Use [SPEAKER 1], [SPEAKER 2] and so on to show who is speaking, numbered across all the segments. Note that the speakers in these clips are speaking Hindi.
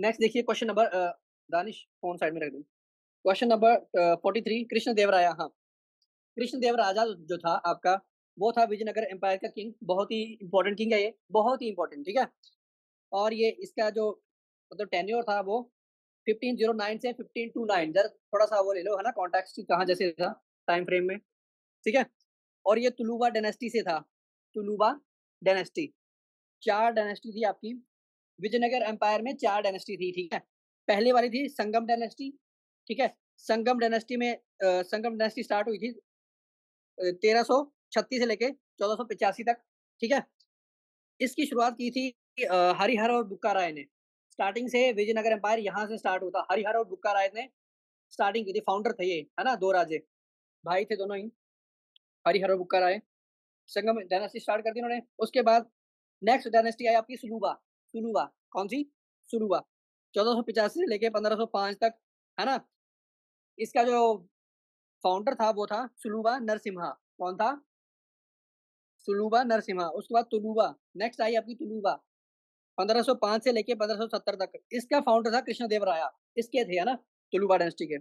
[SPEAKER 1] नेक्स्ट देखिए question number Danish phone side में रख दो। Question number 43 Krishnadevaraya. हाँ, कृष्णदेवराजा जो था आपका, वो था विजयनगर एम्पायर का किंग। बहुत ही इंपॉर्टेंट किंग है ये, बहुत ही इंपॉर्टेंट, ठीक है। और ये इसका जो मतलब टेन्योर था वो 1509 से 1529, जरा थोड़ा-सा वो ले लो, है ना, कॉन्टेक्स्ट कहाँ जैसे था टाइम फ्रेम में, ठीक है। और ये तुलुवा डायनेस्टी से था, तुलुवा डायनेस्टी। 4 डायनेस्टी थी आपकी, विजयनगर एम्पायर में 4 डायनेस्टी थी, ठीक है। पहली वाली थी संगम डायनेस्टी, ठीक है। संगम डायनेस्टी में संगम डायनेस्टी स्टार्ट हुई थी 1336 से लेके 1485 तक, ठीक है। इसकी शुरुआत की थी हरिहर और बुक्का राय ने। स्टार्टिंग से विजयनगर एम्पायर यहाँ से स्टार्ट होता, हरिहर और बुक्का राय ने स्टार्टिंग की थी, फाउंडर थे ये, है ना, 2 राजे, भाई थे दोनों ही, हरिहर और बुक्का राय। संगम डायनेस्टी स्टार्ट कर दी उन्होंने। उसके बाद नेक्स्ट डायनेस्टी आई आपकी सुलुवा। सुलुवा, कौन-सी? सुलुवा, 1485 से लेके 1505 तक, है ना? इसका जो फाउंडर था वो था सुलुवा नरसिम्हा। कौन था? सुलुवा नरसिम्हा। उसके बाद तुलुवा, नेक्स्ट आई आपकी तुलुवा, 1505 से लेके 1570 तक। इसका फाउंडर था कृष्णदेवराया, इसके थे, है ना? तुलुवा डायनेस्टी के।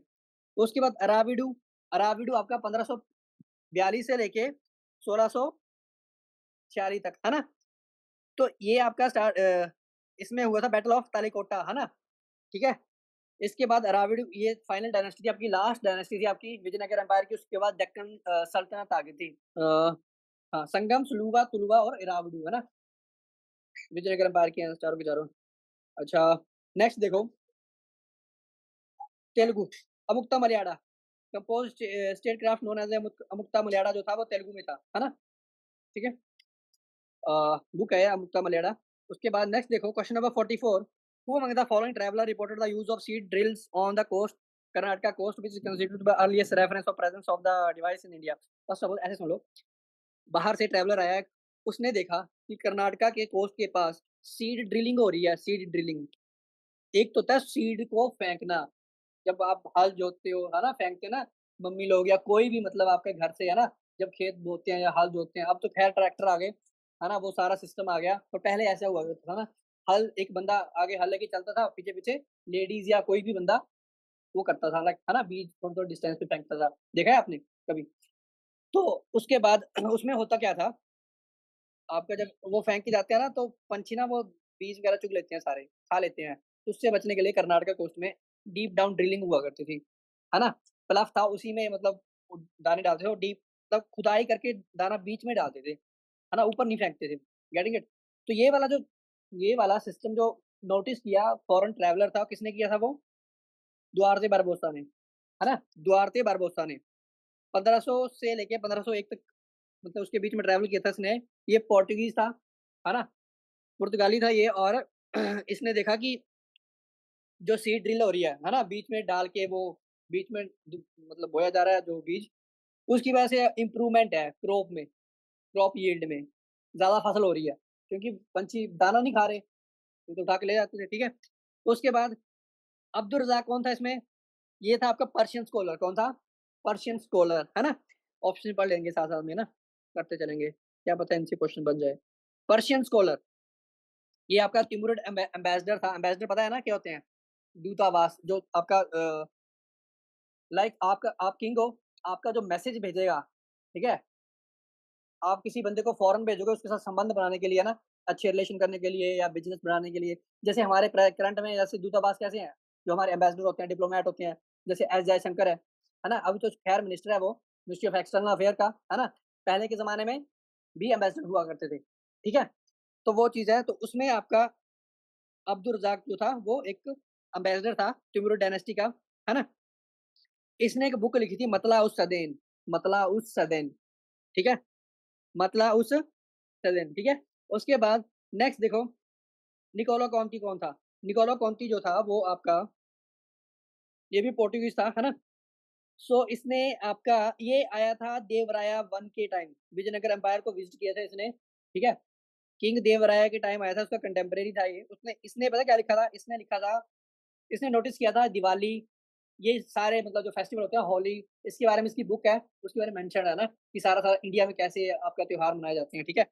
[SPEAKER 1] उसके बाद अराविडु, अराविडु आपका 1542 से लेके 1646 तक, है ना? तो ये आपका इसमें हुआ था बैटल ऑफ तालिकोटा, है ना? ठीक है? इसके बाद अराविडु, ये फाइनल डायनेस्टी थी आपकी, लास्ट डायनेस्टी थी आपकी विजयनगर एम्पायर की। उसके बाद डेक्कन सल्तनत आ गई थी। हाँ, संगम, सुलुवा, तुलुवा और इराविडु, है ना? विजयनगर एम्पायर के हैं चारों के चारों। अच्छा, नेक्स्ट देखो, Telugu, Amuktamalyada, compose statecraft known as Amuktamalyada जो था वो तेलुगु में था, है ना? ठीक है? बुक है अमुक्ता मलयाळा। उसके बाद नेक्स्ट देखो question number 44, who among the following traveller reported the use of seed drills on the coast Karnataka coast which is considered the earliest reference of presence of the device in India. First of all ऐसे सुन लो, बाहर से ट्रैवलर आया है, उसने देखा कि कर्नाटका के कोस्ट के पास सीड ड्रिलिंग हो रही है, सीड ड्रिलिंग। एक तो होता है सीड को फेंकना, जब आप हल जोतते हो, है ना, फेंकते हैं ना मम्मी लोग या कोई भी, मतलब आपके घर से, है ना, जब खेत बोते हैं या हल जोतते हैं। अब तो खैर ट्रैक्टर आ गए, है ना, वो सारा सिस्टम आ गया। तो पहले ऐसा हुआ करता था ना, हल एक बंदा आगे हल लेके चलता था, पीछे-पीछे लेडीज़ या कोई भी बंदा वो करता था, लाइक, है ना, बीज थोड़ा-थोड़ा डिस्टेंस पे फेंकता था। देखा है आपने कभी? तो उसके बाद उसमें होता क्या था, आपका जब वो फेंक के जाते हैं ना, तो पंछी ना वो बीज वगैरह चुग लेते हैं सारे, खा लेते हैं। तो उससे बचने के लिए कर्नाटका कोस्ट में डीप डाउन ड्रिलिंग हुआ करती थी, है ना? प्लस था उसी में, मतलब वो दाने डालते थे और डीप, मतलब खुदाई करके दाना बीच में डालते थे, है ना? ऊपर नहीं फेंकते थे। Getting it? तो ये वाला सिस्टम जो नोटिस किया फॉरेन ट्रैवलर था, किसने किया था वो? दुआर्ते बारबोसा ने, है ना? दुआर्ते बारबोसा ने 1500 से लेके 1501 तक, मतलब उसके बीच में ट्रैवल किया था इसने। ये पोर्तुगीज़ था, है ना? पुर्तगाली था ये। और इसने देखा कि जो सीड ड्रिल हो रही है ना? बीच में डाल के वो बीच में मतलब बोया जा रहा है जो बीज, उसकी वजह से इम्प्रूवमेंट है क्रॉप में, क्रॉप यील्ड में, ज़्यादा फसल हो रही है, क्योंकि पंछी दाना नहीं खा रहे, वो तो उठा के ले जाते थे, ठीक है? तो उसके बाद अब्दुल रज़ाक कौन था इसमें? ये था आपका पर्शियन स्कॉलर। कौन था? पर्शियन स्कॉलर, है ना? ऑप्शन पढ़ लेंगे साथ-साथ में ना, करते चलेंगे, क्या पता इनसे क्वेश्चन बन जाए। पर्शियन स्कॉलर, ये आपका तिमुरिड एम्बेसडर था। एम्बेसडर पता है ना क्या होते हैं? दूतावास, जो आपका लाइक आपका, आप किंग हो, आपका जो मैसेज भेजेगा, ठीक है? आप किसी बंदे को फॉरेन भेजोगे उसके साथ संबंध बनाने के लिए, है ना? अच्छे रिलेशन करने के लिए या बिज़नेस बढ़ाने के लिए। जैसे हमारे करंट में जैसे दूतावास कैसे हैं? जो हमारे एम्बेसडर होते हैं, डिप्लोमेट होते हैं, जैसे एस जयशंकर है ना? अभी तो खैर मिनिस्टर है वो, मिनिस्ट्री ऑफ एक्सटर्नल अफेयर का, है ना? पहले के ज़माने में भी एम्बेसडर हुआ करते थे, ठीक है? तो वो चीज़ है, तो उसमें आपका अब्दुल रज़ाक जो था वो एक एम्बेसडर था तिमुरिड डायनेस्टी का, है ना? इसने एक बुक लिखी थी मतला उस सदेन, मतला उस सदेन, ठीक है? मतला उस सदेन, ठीक है? उसके बाद नेक्स्ट देखो, निकोलो कॉन्ती कौन था? निकोलो कॉन्ती जो था वो आपका, ये भी पोर्टुगीज़ था, है ना? सो इसने आपका, ये आया था देवराया वन के टाइम, विजयनगर एम्पायर को विज़िट किया था इसने, ठीक है? किंग देवराया के टाइम आया था, उसका कंटेम्परेरी था ये। उसने इसने पता है क्या लिखा था? इसने लिखा था, इसने नोटिस किया था दिवाली, ये सारे मतलब जो फेस्टिवल होते हैं, होली, इसके बारे में इसकी बुक है, उसके बारे में मेंशन है ना, कि सारा-सारा इंडिया में कैसे आपका त्योहार मनाए जाते हैं, ठीक है?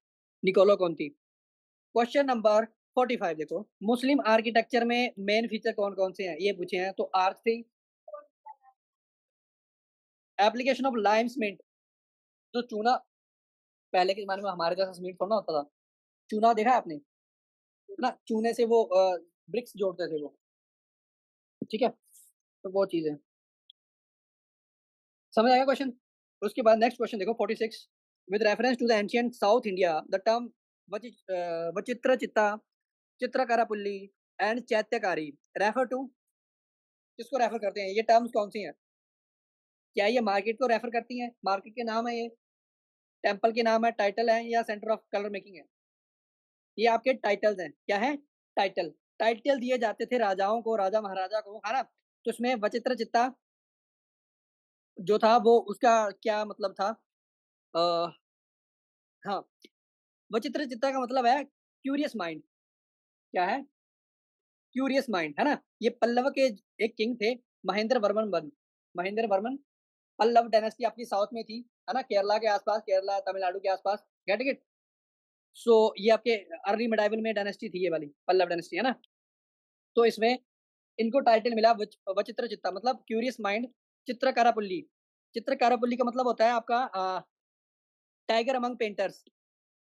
[SPEAKER 1] निकोलो कॉन्ती। क्वेश्चन नंबर 45 देखो, मुस्लिम आर्किटेक्चर में मेन फीचर कौन-कौन से हैं? ये पूछे हैं, तो आर्च थी, एप्लीकेशन ऑफ लाइम सीमेंट, जो चूना पहले के ज़माने में हमारे जैसा सीमेंट थोड़ा ना होता था। चूना देखा है आपने? है ना? चूने से वो ब्रिक्स जोड़ते थे वो, ठीक है? तो वो चीज़ है। समझ आया क्वेश्चन? उसके बाद नेक्स्ट क्वेश्चन देखो 46 with reference to the ancient south India the term वचित्रचित्ता, चित्रकारापुल्ली एंड चैत्यकारी रेफर टू, किसको रेफर करते हैं? ये टर्म्स कौन-सी हैं? क्या ये मार्केट को रेफर करती हैं? मार्केट के नाम है ये, टेम्पल के नाम है, टाइटल है या सेंटर ऑफ कलर मेकिंग है? ये आपके टाइटल्स हैं। क्या है? टाइटल। टाइटल दिए जाते थे राजाओं को, राजा महाराजा को, है ना? तो इसमें वचित्रचित्ता जो था वो उसका क्या मतलब था? अ, हाँ, वचित्रचित्ता का मतलब है क्यूरियस माइंड। क्या है? क्यूरियस माइंड, है ना? ये पल्लव के एक किंग थे, महेंद्र वर्मन वन। महेंद्र वर्मन, पल्लव डायनेस्टी आपकी साउथ में थी, है ना? केरला के आस-पास, केरला, तमिलनाडु के आस-पास, गेट इट? सो ये आपके अर्ली मिडाइवल में डायनेस्टी थी ये वाली, पल्लव डायनेस्टी, है ना? तो इसमें इनको टाइटल मिला वचित्रचित्ता मतलब क्यूरियस माइंड, चित्रकारापुल्ली। चित्रकारापुल्ली का मतलब होता है आपका टाइगर अमंग पेंटर्स,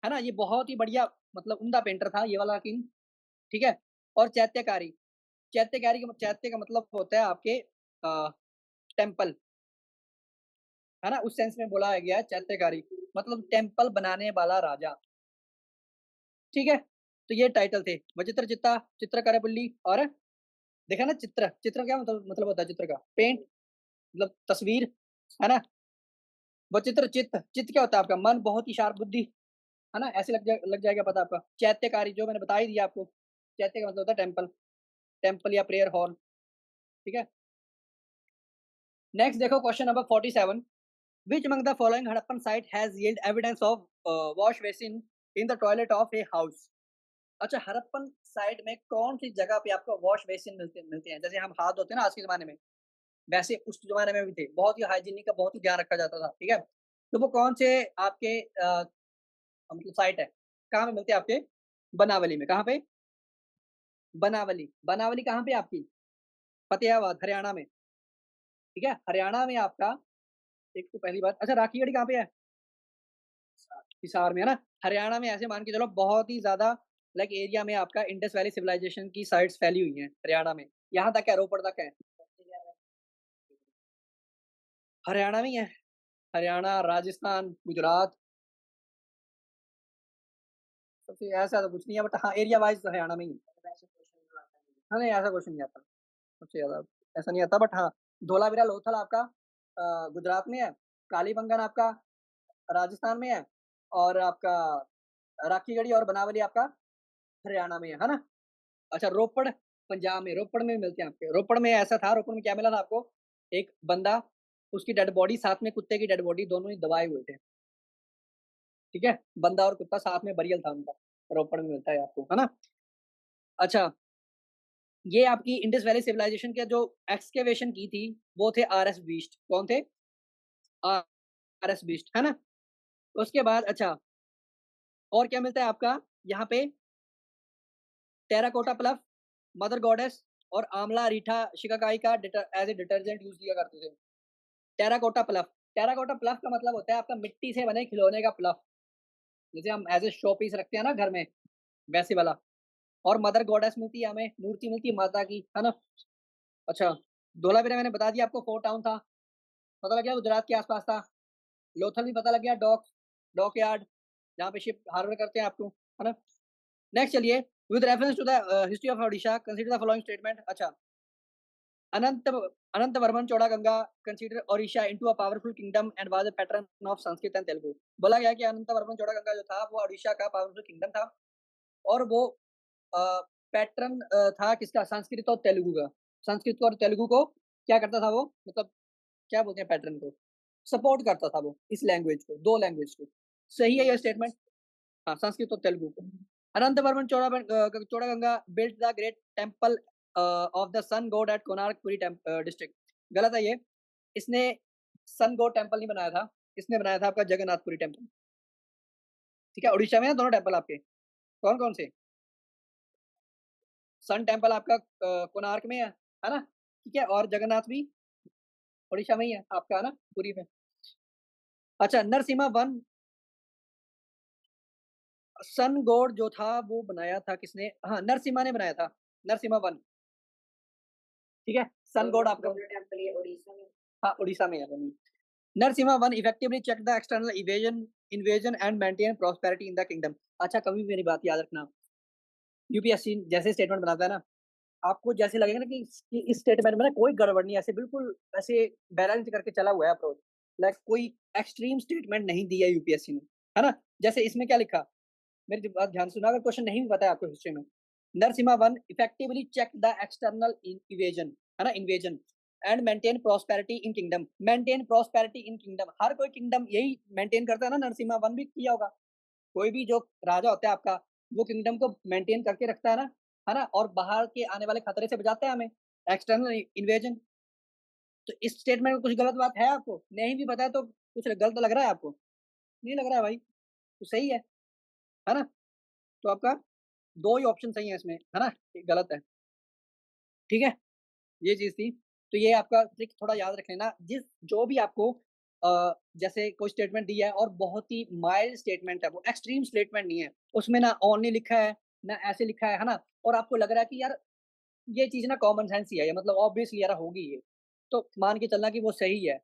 [SPEAKER 1] है ना? ये बहुत ही बढ़िया मतलब उम्दा पेंटर था ये वाला किंग, ठीक है? और चैत्यकारी, चैत्य का मतलब होता है आपके टेम्पल, है ना? उस सेंस में बोला गया है चैत्यकारी, मतलब टेम्पल बनाने वाला राजा, ठीक है? तो ये टाइटल थे, वचित्रचित्ता, चित्रकारापुल्ली और देखा ना चित्र क्या मतलब होता है चित्र का? पेंट मतलब तस्वीर, है ना? वचित्र चित्त क्या होता है आपका? मन, बहुत ही शार्प बुद्धि, है ना? ऐसे लग जाएगा पता आपका। चैत्यकारी जो मैंने बता ही दिया आपको, चैत्य का मतलब होता है टेम्पल, टेम्पल या प्रेयर हॉल, ठीक है? नेक्स्ट देखो question number 47 which among the following Harappan site has yield evidence of wash basin in the toilet of a house? अच्छा, हड़प्पन साइट में कौन-सी जगह पे आपको वॉश बेसिन मिलते हैं? जैसे हम हाथ धोते हैं ना आज के ज़माने में, वैसे उस ज़माने में भी थे। बहुत ही हाइजीनिक का बहुत ही ध्यान रखा जाता था, ठीक है? तो वो कौन से आपके मतलब साइट है? कहाँ पे मिलते हैं आपके? बनावली में, कहाँ पे? बनावली, बनावली कहाँ पे है आपकी? फ़तेहाबाद, हरियाणा में, ठीक है? हरियाणा में आपका एक तो पहली बात अच्छा राखीगढ़ी कहाँ पे है? हिसार में, है ना? हरियाणा में ऐसे मान के चलो बहुत ही ज़्यादा लाइक एरिया में आपका इंडस वैली सिविलाइजेशन की साइट्स फैली हुई हैं हरियाणा में। यहाँ तक है, रोपड़ तक है। हरियाणा में ही है। हरियाणा, राजस्थान, गुजरात, सबसे ऐसा तो कुछ नहीं है बट हाँ, एरिया वाइज़ तो हरियाणा में ही है। हाँ, नहीं ऐसा क्वेश्चन नहीं आता। सबसे ज़्यादा ऐसा नहीं आता बट हाँ, धोलावीरा लोथल आपका गुजरात में है, कालीबंगन आपका राजस्थान में है और आपका राखीगढ़ी और बनावली आपका हरियाणा में है ना? अच्छा रोपड़ पंजाब में, रोपड़ में मिलते हैं आपके। रोपड़ में ऐसा था, रोपड़ में क्या मिला था आपको? एक बंदा, उसकी डेड बॉडी साथ में कुत्ते की डेड बॉडी दोनों ही दबाए हुए थे, ठीक है? बंदा और कुत्ता साथ में बरियल था उनका, रोपड़ में मिलता है आपको, है ना? अच्छा, ये आपकी इंडस वैली सिविलाइजेशन के जो एक्सकैवेशन की थी, वो थे आरएस बीस्ट। कौन थे? आरएस बीस्ट, है ना? उसके बाद अच्छा, और क्या मिलता है आपका यहाँ पे? टेराकोटा प्लफ, मदर गॉडेस और आंवला रीठा शिकाकाई का एज़ ए डिटर्जेंट यूज़ किया करते थे। टेराकोटा प्लफ, टेराकोटा प्लफ का मतलब होता है आपका मिट्टी से बने खिलौने का प्लफ, जैसे हम एज़ ए शो पीस रखते हैं ना घर में, वैसे वाला। और मदर गॉडेस मिलती है हमें, मूर्ति मिलती है माता की, है ना? अच्छा, धोलावीरा मैंने बता दिया आपको फोर्ट टाउन था, पता लग गया गुजरात के आस-पास था। लोथल भी पता लग गया, डॉक यार्ड जहाँ पे शिप हार्बर करते हैं आपको, है ना? नेक्स्ट चलिए, with reference to the history of Odisha consider the following statement. अच्छा, Anant Anantavarman Chodaganga consider Odisha into a powerful kingdom and was a patron of Sanskrit and Telugu. बोला गया है कि अनंतवर्मन चौड़ागंगा जो था वो ओडिशा का पावरफुल किंगडम था और वो अ, पैटर्न था किसका? संस्कृत और तेलुगु का। संस्कृत और तेलुगु को क्या करता था वो? मतलब क्या बोलते हैं पैटर्न को? सपोर्ट करता था वो इस लैंग्वेज को, 2 लैंग्वेज को। सही है ये स्टेटमेंट? हाँ, संस्कृत और तेलुगु को। Anantavarman Chodaganga built the great temple of the sun god at Konark Puri district. गलत है ये। इसने सन गॉड टेंपल नहीं बनाया था, इसने बनाया था आपका जगन्नाथपुरी टेंपल। ठीक है, ओडिशा में है दोनों टेंपल आपके। कौन-कौन से? सन टेम्पल आपका कोणार्क में है ना? ठीक है, और जगन्नाथ भी ओडिशा में ही है आपका, है ना? पुरी में। अच्छा, नरसिम्हा वन सन गॉड जो था वो बनाया था किसने? हाँ, नरसिम्हा ने बनाया था, नरसिम्हा वन, ठीक है? सन गॉड आपका टेम्पल ये ओडिशा में, हाँ, ओडिशा में है बनी। Narasimha one effectively check the external invasion and maintain prosperity in the kingdom. अच्छा, कभी भी मेरी बात याद रखना, यूपीएससी जैसे स्टेटमेंट बनाता है ना, आपको जैसे लगेगा ना कि इस स्टेटमेंट में ना कोई गड़बड़ नहीं है, ऐसे बिल्कुल ऐसे बैलेंस करके चला हुआ है अप्रोच, लाइक कोई एक्सट्रीम स्टेटमेंट नहीं दी है यूपीएससी ने, है ना? जैसे इसमें क्या लिखा, मेरी बात ध्यान सुना, अगर क्वेश्चन नहीं भी पता है आपको हिस्ट्री में, Narasimha one effectively check the external invasion, है ना, invasion and maintain prosperity in kingdom, maintain prosperity in kingdom, हर कोई किंगडम यही मेंटेन करता है ना, नरसिम्हा वन भी किया होगा। कोई भी जो राजा होता है आपका, वो किंगडम को मेंटेन करके रखता है ना? और बाहर के आने वाले खतरे से बचाता है हमें, एक्सटर्नल इन्वेजन। तो इस स्टेटमेंट में कुछ गलत बात है आपको? नहीं भी पता है तो कुछ गलत लग रहा है आपको? नहीं लग रहा है भाई, तो सही है ना? तो आपका 2 ही ऑप्शन सही है इसमें, है ना? एक गलत है, ठीक है? ये चीज़ थी। तो ये आपका ट्रिक थोड़ा याद रख लेना, जो भी आपको जैसे कोई स्टेटमेंट दिया है और बहुत ही माइल्ड स्टेटमेंट है, वो एक्सट्रीम स्टेटमेंट नहीं है, उसमें ना ओनली लिखा है, ना ऐसे लिखा है ना? और आपको लग रहा है कि यार ये चीज़ ना कॉमन सेंस ही है, ये मतलब ऑब्वियसली यार होगी ये, तो मान के चलना कि वो सही है,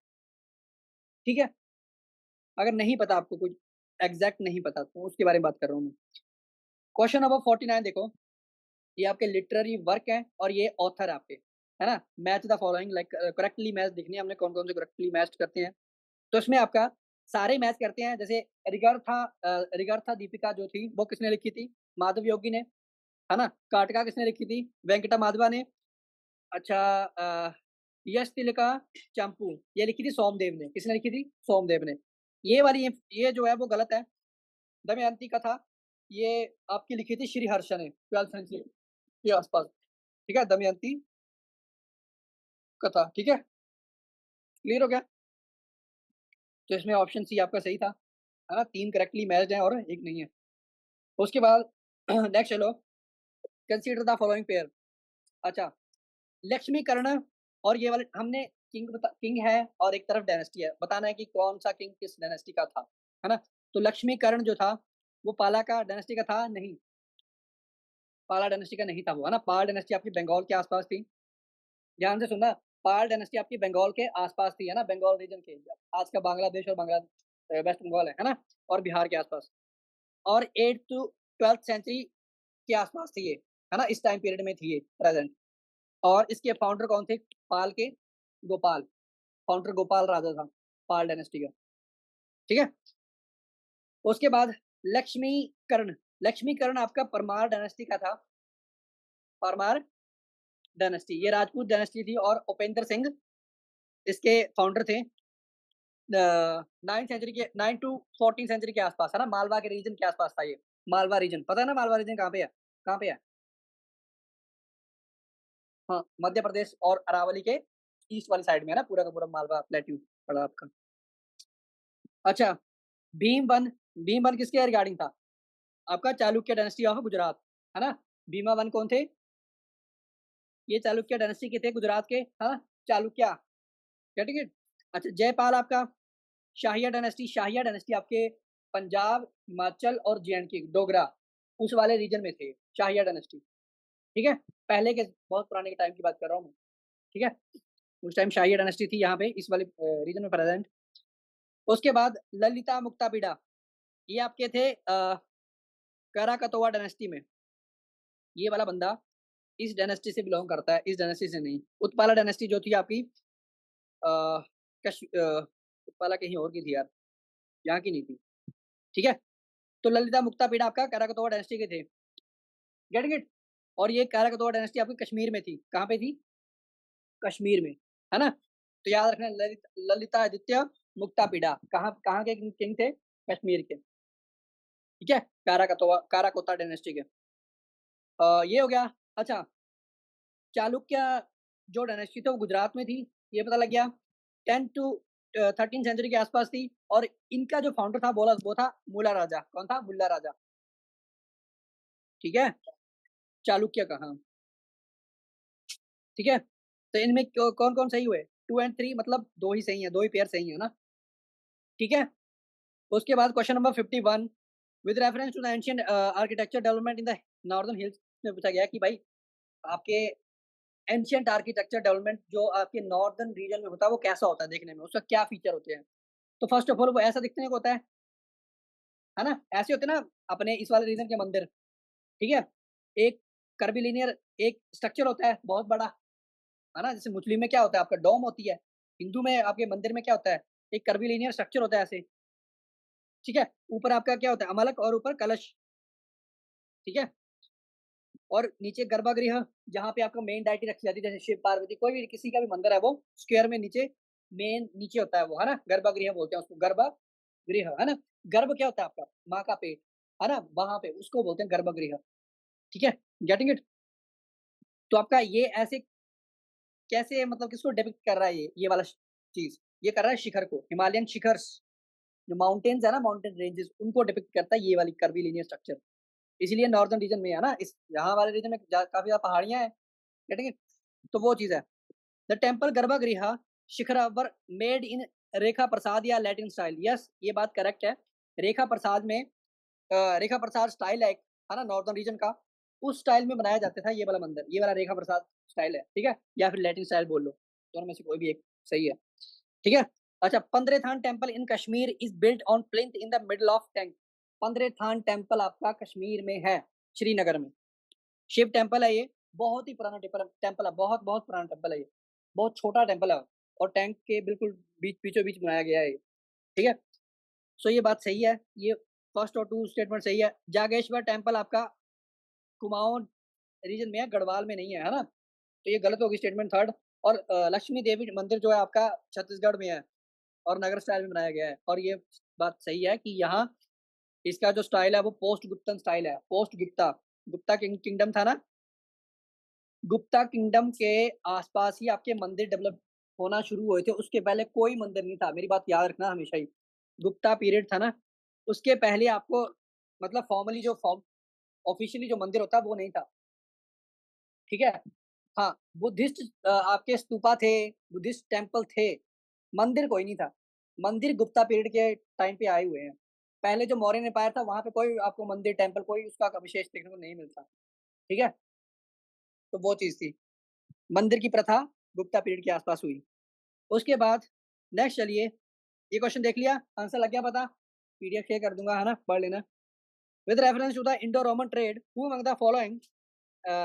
[SPEAKER 1] ठीक है? अगर नहीं पता आपको कुछ एग्ज़ैक्ट नहीं पता तो उसके बारे में बात कर रहा हूँ मैं। क्वेश्चन नंबर 49 देखो, ये आपके लिटरेरी वर्क हैं और ये ऑथर है आपके, है ना? Match the following like correctly match देखनी है हमने कौन-कौन से करेक्टली मैच करते हैं। तो इसमें आपका सारे मैच करते हैं, जैसे ऋगर्था दीपिका जो थी वो किसने लिखी थी? माधव योगी ने, है ना? काटका किसने लिखी थी? वेंकटा माधवा ने। अच्छा, यश तिलका चंपू ये लिखी थी सोमदेव ने। किसने लिखी थी? सोमदेव ने। ये जो है वो गलत है। दमयंती कथा ये आपकी लिखी थी श्रीहर्ष ने 12th सेंचुरी के आसपास, ठीक है? दमयंती कथा, ठीक है? क्लियर हो गया? तो इसमें ऑप्शन सी आपका सही था, है ना? 3 करेक्टली मैच्ड हैं और 1 नहीं है। उसके बाद नेक्स्ट चलो, कंसीडर द फॉलोइंग पेयर। अच्छा, लक्ष्मीकर्ण और ये वाले हमने किंग है और एक तरफ डायनेस्टी है, बताना है कि कौन-सा किंग किस डायनेस्टी का था, है ना? तो लक्ष्मीकर्ण जो था, वो पाला का डायनेस्टी का था? नहीं, पाला डायनेस्टी का नहीं था वो, है ना? पाल डायनेस्टी आपकी बंगाल के आस-पास थी। ध्यान से सुनना, पाल डायनेस्टी आपकी बंगाल के आस-पास थी, है ना? बंगाल रीजन के, आज का बांग्लादेश और वेस्ट बंगाल है ना? और बिहार के आस-पास। और 8th टू 12th सेंचुरी के आस-पास थी ये, है ना? इस टाइम पीरियड में थी ये प्रेज़ेंट। और इसके फाउंडर कौन थे? पाल के गोपाल, फाउंडर गोपाल राजा था, पाल डायनेस्टी का, ठीक है? उसके बाद लक्ष्मीकर्ण, लक्ष्मीकर्ण आपका परमार डायनेस्टी का था, परमार डायनेस्टी, ये राजपूत डायनेस्टी थी और उपेंद्र सिंह इसके फाउंडर थे। 9th सेंचुरी के 9 टू 14th सेंचुरी के आसपास, है ना? मालवा के रीजन के आसपास था ये, मालवा रीजन, पता है ना मालवा रीजन कहाँ पे है? कहाँ पे है? हाँ, मध्य प्रदेश और अरावली के ईस्ट वाली साइड में है ना, पूरा का पूरा मालवा प्लेट्यू पड़ा आपका। अच्छा, भीम वन किसके रिगार्डिंग था? आपका चालुक्य डायनेस्टी ऑफ गुजरात, है ना? भीमा वन कौन थे? ये चालुक्य डायनेस्टी के थे गुजरात के, हाँ? Chalukya, get it? अच्छा, जयपाल आपका शाहिया डायनेस्टी आपके पंजाब, हिमाचल और जे-एंड-के डोगरा उस वाले रीजन में थे, शाहिया डायनेस्टी, ठीक है? पहले के बहुत पुराने के टाइम की बात कर रहा हूँ मैं, ठीक है? उस टाइम शाही डायनेस्टी थी यहाँ पे इस वाले रीजन में प्रेजेंट। उसके बाद ललिता मुक्तापिड़ा, ये आपके थे काराकतवा डायनेस्टी में। ये वाला बंदा इस डायनेस्टी से बिलोंग करता है, इस डायनेस्टी से नहीं। उत्पाला डायनेस्टी जो थी आपकी अ, उत्पाला कहीं और की थी यार, यहाँ की नहीं थी, ठीक है? तो ललिता मुक्तापिड़ा आपका काराकतवा डायनेस्टी के थे, गेटिंग इट? और ये काराकतवा डायनेस्टी आपकी कश्मीर में थी, कहाँ पे थी? कश्मीर में, है ना? तो याद रखना, ललितादित्य मुक्तापिड़ा कहाँ कहाँ के किंग थे? कश्मीर के, ठीक है? काराकोता डायनेस्टी के। ये हो गया। अच्छा, चालुक्य जो डायनेस्टी थी वो गुजरात में थी, ये पता लग गया। 10 टू 13 सेंचुरी के आसपास थी और इनका जो फाउंडर था बोला वो था मुला राजा। कौन था? मुल्ला राजा, ठीक है? चालुक्य का, हाँ। ठीक है? तो इनमें कौन-कौन सही हुए? 2 एंड 3 मतलब 2 ही सही हैं, 2 ही पेयर सही है ना? ठीक है? उसके बाद question number 51 with reference to the ancient architecture development in the northern hills में पूछा गया है कि भाई आपके एंशिएंट आर्किटेक्चर डेवलपमेंट जो आपके नॉर्दर्न रीजन में होता है, वो कैसा होता है देखने में? उसका क्या फीचर होते हैं? तो फर्स्ट ऑफ ऑल वो ऐसा दिखने को होता है ना? ऐसे होते हैं ना अपने इस वाले रीजन के मंदिर, ठीक है? एक कर्वीलिनियर एक स्ट्रक्चर होता है बहुत बड़ा, है ना? जैसे मुस्लिम में क्या होता है आपका डोम होती है, हिंदू में आपके मंदिर में क्या होता है? एक कर्वीलिनियर स्ट्रक्चर होता है ऐसे, ठीक है? ऊपर आपका क्या होता है? अमलक और ऊपर कलश, ठीक है? और नीचे गर्भगृह जहाँ पे आपका मेन डायटी रखी जाती है, जैसे शिव पार्वती कोई भी किसी का भी मंदिर है वो स्क्वायर में नीचे मेन नीचे होता है वो, है ना? गर्भगृह बोलते हैं उसको, गर्भगृह, है ना? गर्भ क्या होता है आपका? माँ का पेट, है ना? वहाँ पे उसको बोलते हैं गर्भगृह, ठीक है? Getting it? तो आपका ये ऐसे कैसे मतलब किसको डिपिक्ट कर रहा है ये वाला चीज़? ये कर रहा है शिखर को, हिमालयन शिखर्स जो माउंटेन्स है ना, माउंटेन रेंजेस उनको डिपिक्ट करता है ये वाली कर्वीलिनियर स्ट्रक्चर। इसीलिए नॉर्दर्न रीजन में है ना, इस यहाँ वाले रीजन में काफ़ी ज़्यादा पहाड़ियाँ हैं, गेटिंग इट? तो वो चीज़ है। द टेम्पल गर्भगृह शिखर वर मेड इन रेखा प्रसाद या लैटिन स्टाइल। यस, ये बात करेक्ट है। रेखा प्रसाद में रेखा प्रसाद स्टाइल है ना नॉर्दर्न रीजन का, उस स्टाइल में बनाया जाता था ये वाला मंदिर, ये वाला रेखा प्रसाद स्टाइल है, ठीक है? या फिर लैटिन स्टाइल बोल लो, दोनों में से कोई भी एक सही है, ठीक है? अच्छा, Pandrethan temple in Kashmir is built on plinth in the middle of tank. Pandrethan temple आपका कश्मीर में है, श्रीनगर में। शिव टेम्पल है ये, बहुत ही पुराना टेम्पल है, बहुत-बहुत पुराना टेम्पल है ये। बहुत छोटा टेम्पल है और टैंक के बिल्कुल बीचों-बीच बनाया गया है ये, ठीक है? सो ये बात सही है, ये फर्स्ट और 2 स्टेटमेंट सही है। जागेश्वर टेम्पल आपका कुमाऊँ रीजन में है, गढ़वाल में नहीं है, है ना? तो ये गलत होगी स्टेटमेंट 3 और लक्ष्मी देवी मंदिर जो है आपका छत्तीसगढ़ में है और नगर स्टाइल में बनाया गया है और ये बात सही है कि यहाँ इसका जो स्टाइल है वो पोस्ट गुप्तन स्टाइल है, पोस्ट गुप्ता। गुप्ता किंगडम था ना, गुप्ता किंगडम के आसपास ही आपके मंदिर डेवलप होना शुरू हुए थे, उसके पहले कोई मंदिर नहीं था, मेरी बात याद रखना हमेशा ही। गुप्ता पीरियड था ना, उसके पहले आपको मतलब फॉर्मली जो फॉर्म ऑफिशियली जो मंदिर होता है वो नहीं था, ठीक है? हाँ, बुद्धिस्ट आपके स्तूपा थे, बुद्धिस्ट टेम्पल थे, मंदिर कोई नहीं था। मंदिर गुप्ता पीरियड के टाइम पे आए हुए हैं। पहले जो मौर्यन एम्पायर था वहाँ पे कोई आपको मंदिर, टेम्पल कोई उसका अवशेष देखने को नहीं मिलता, ठीक है? तो वो चीज़ थी। मंदिर की प्रथा गुप्ता पीरियड के आसपास हुई। उसके बाद नेक्स्ट चलिए, ये क्वेश्चन देख लिया, आंसर लग गया पता? पीडीएफ शेयर कर दूँगा, है ना? पढ़ लेना। With reference to the Indo Roman trade, who among the following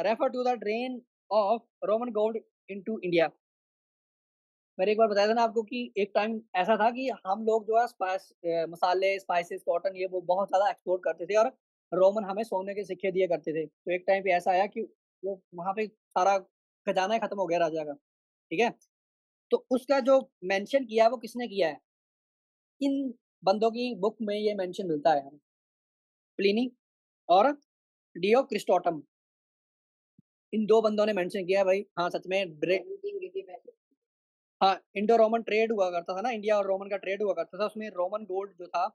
[SPEAKER 1] refer to the drain of Roman gold into India? मैंने एक बार बताया था ना आपको कि एक टाइम ऐसा था कि हम लोग जो है मसाले, स्पाइसेस, कॉटन ये वो बहुत ज़्यादा एक्सपोर्ट करते थे और रोमन हमें सोने के सिक्के दिया करते थे। तो एक टाइम पे ऐसा आया कि वो वहाँ पे सारा खजाना ही खत्म हो गया राजा का, ठीक है? तो उसका जो मेंशन किया है वो किसने किया है? किन बंदों की बुक में ये मेंशन मिलता है हमें? प्लिनी और डियो क्रिस्टोटम, इन 2 बंदों ने मेंशन किया है भाई। हाँ, सच में हाँ, इंडो रोमन ट्रेड हुआ करता था ना, इंडिया और रोमन का ट्रेड हुआ करता था, उसमें रोमन गोल्ड जो था,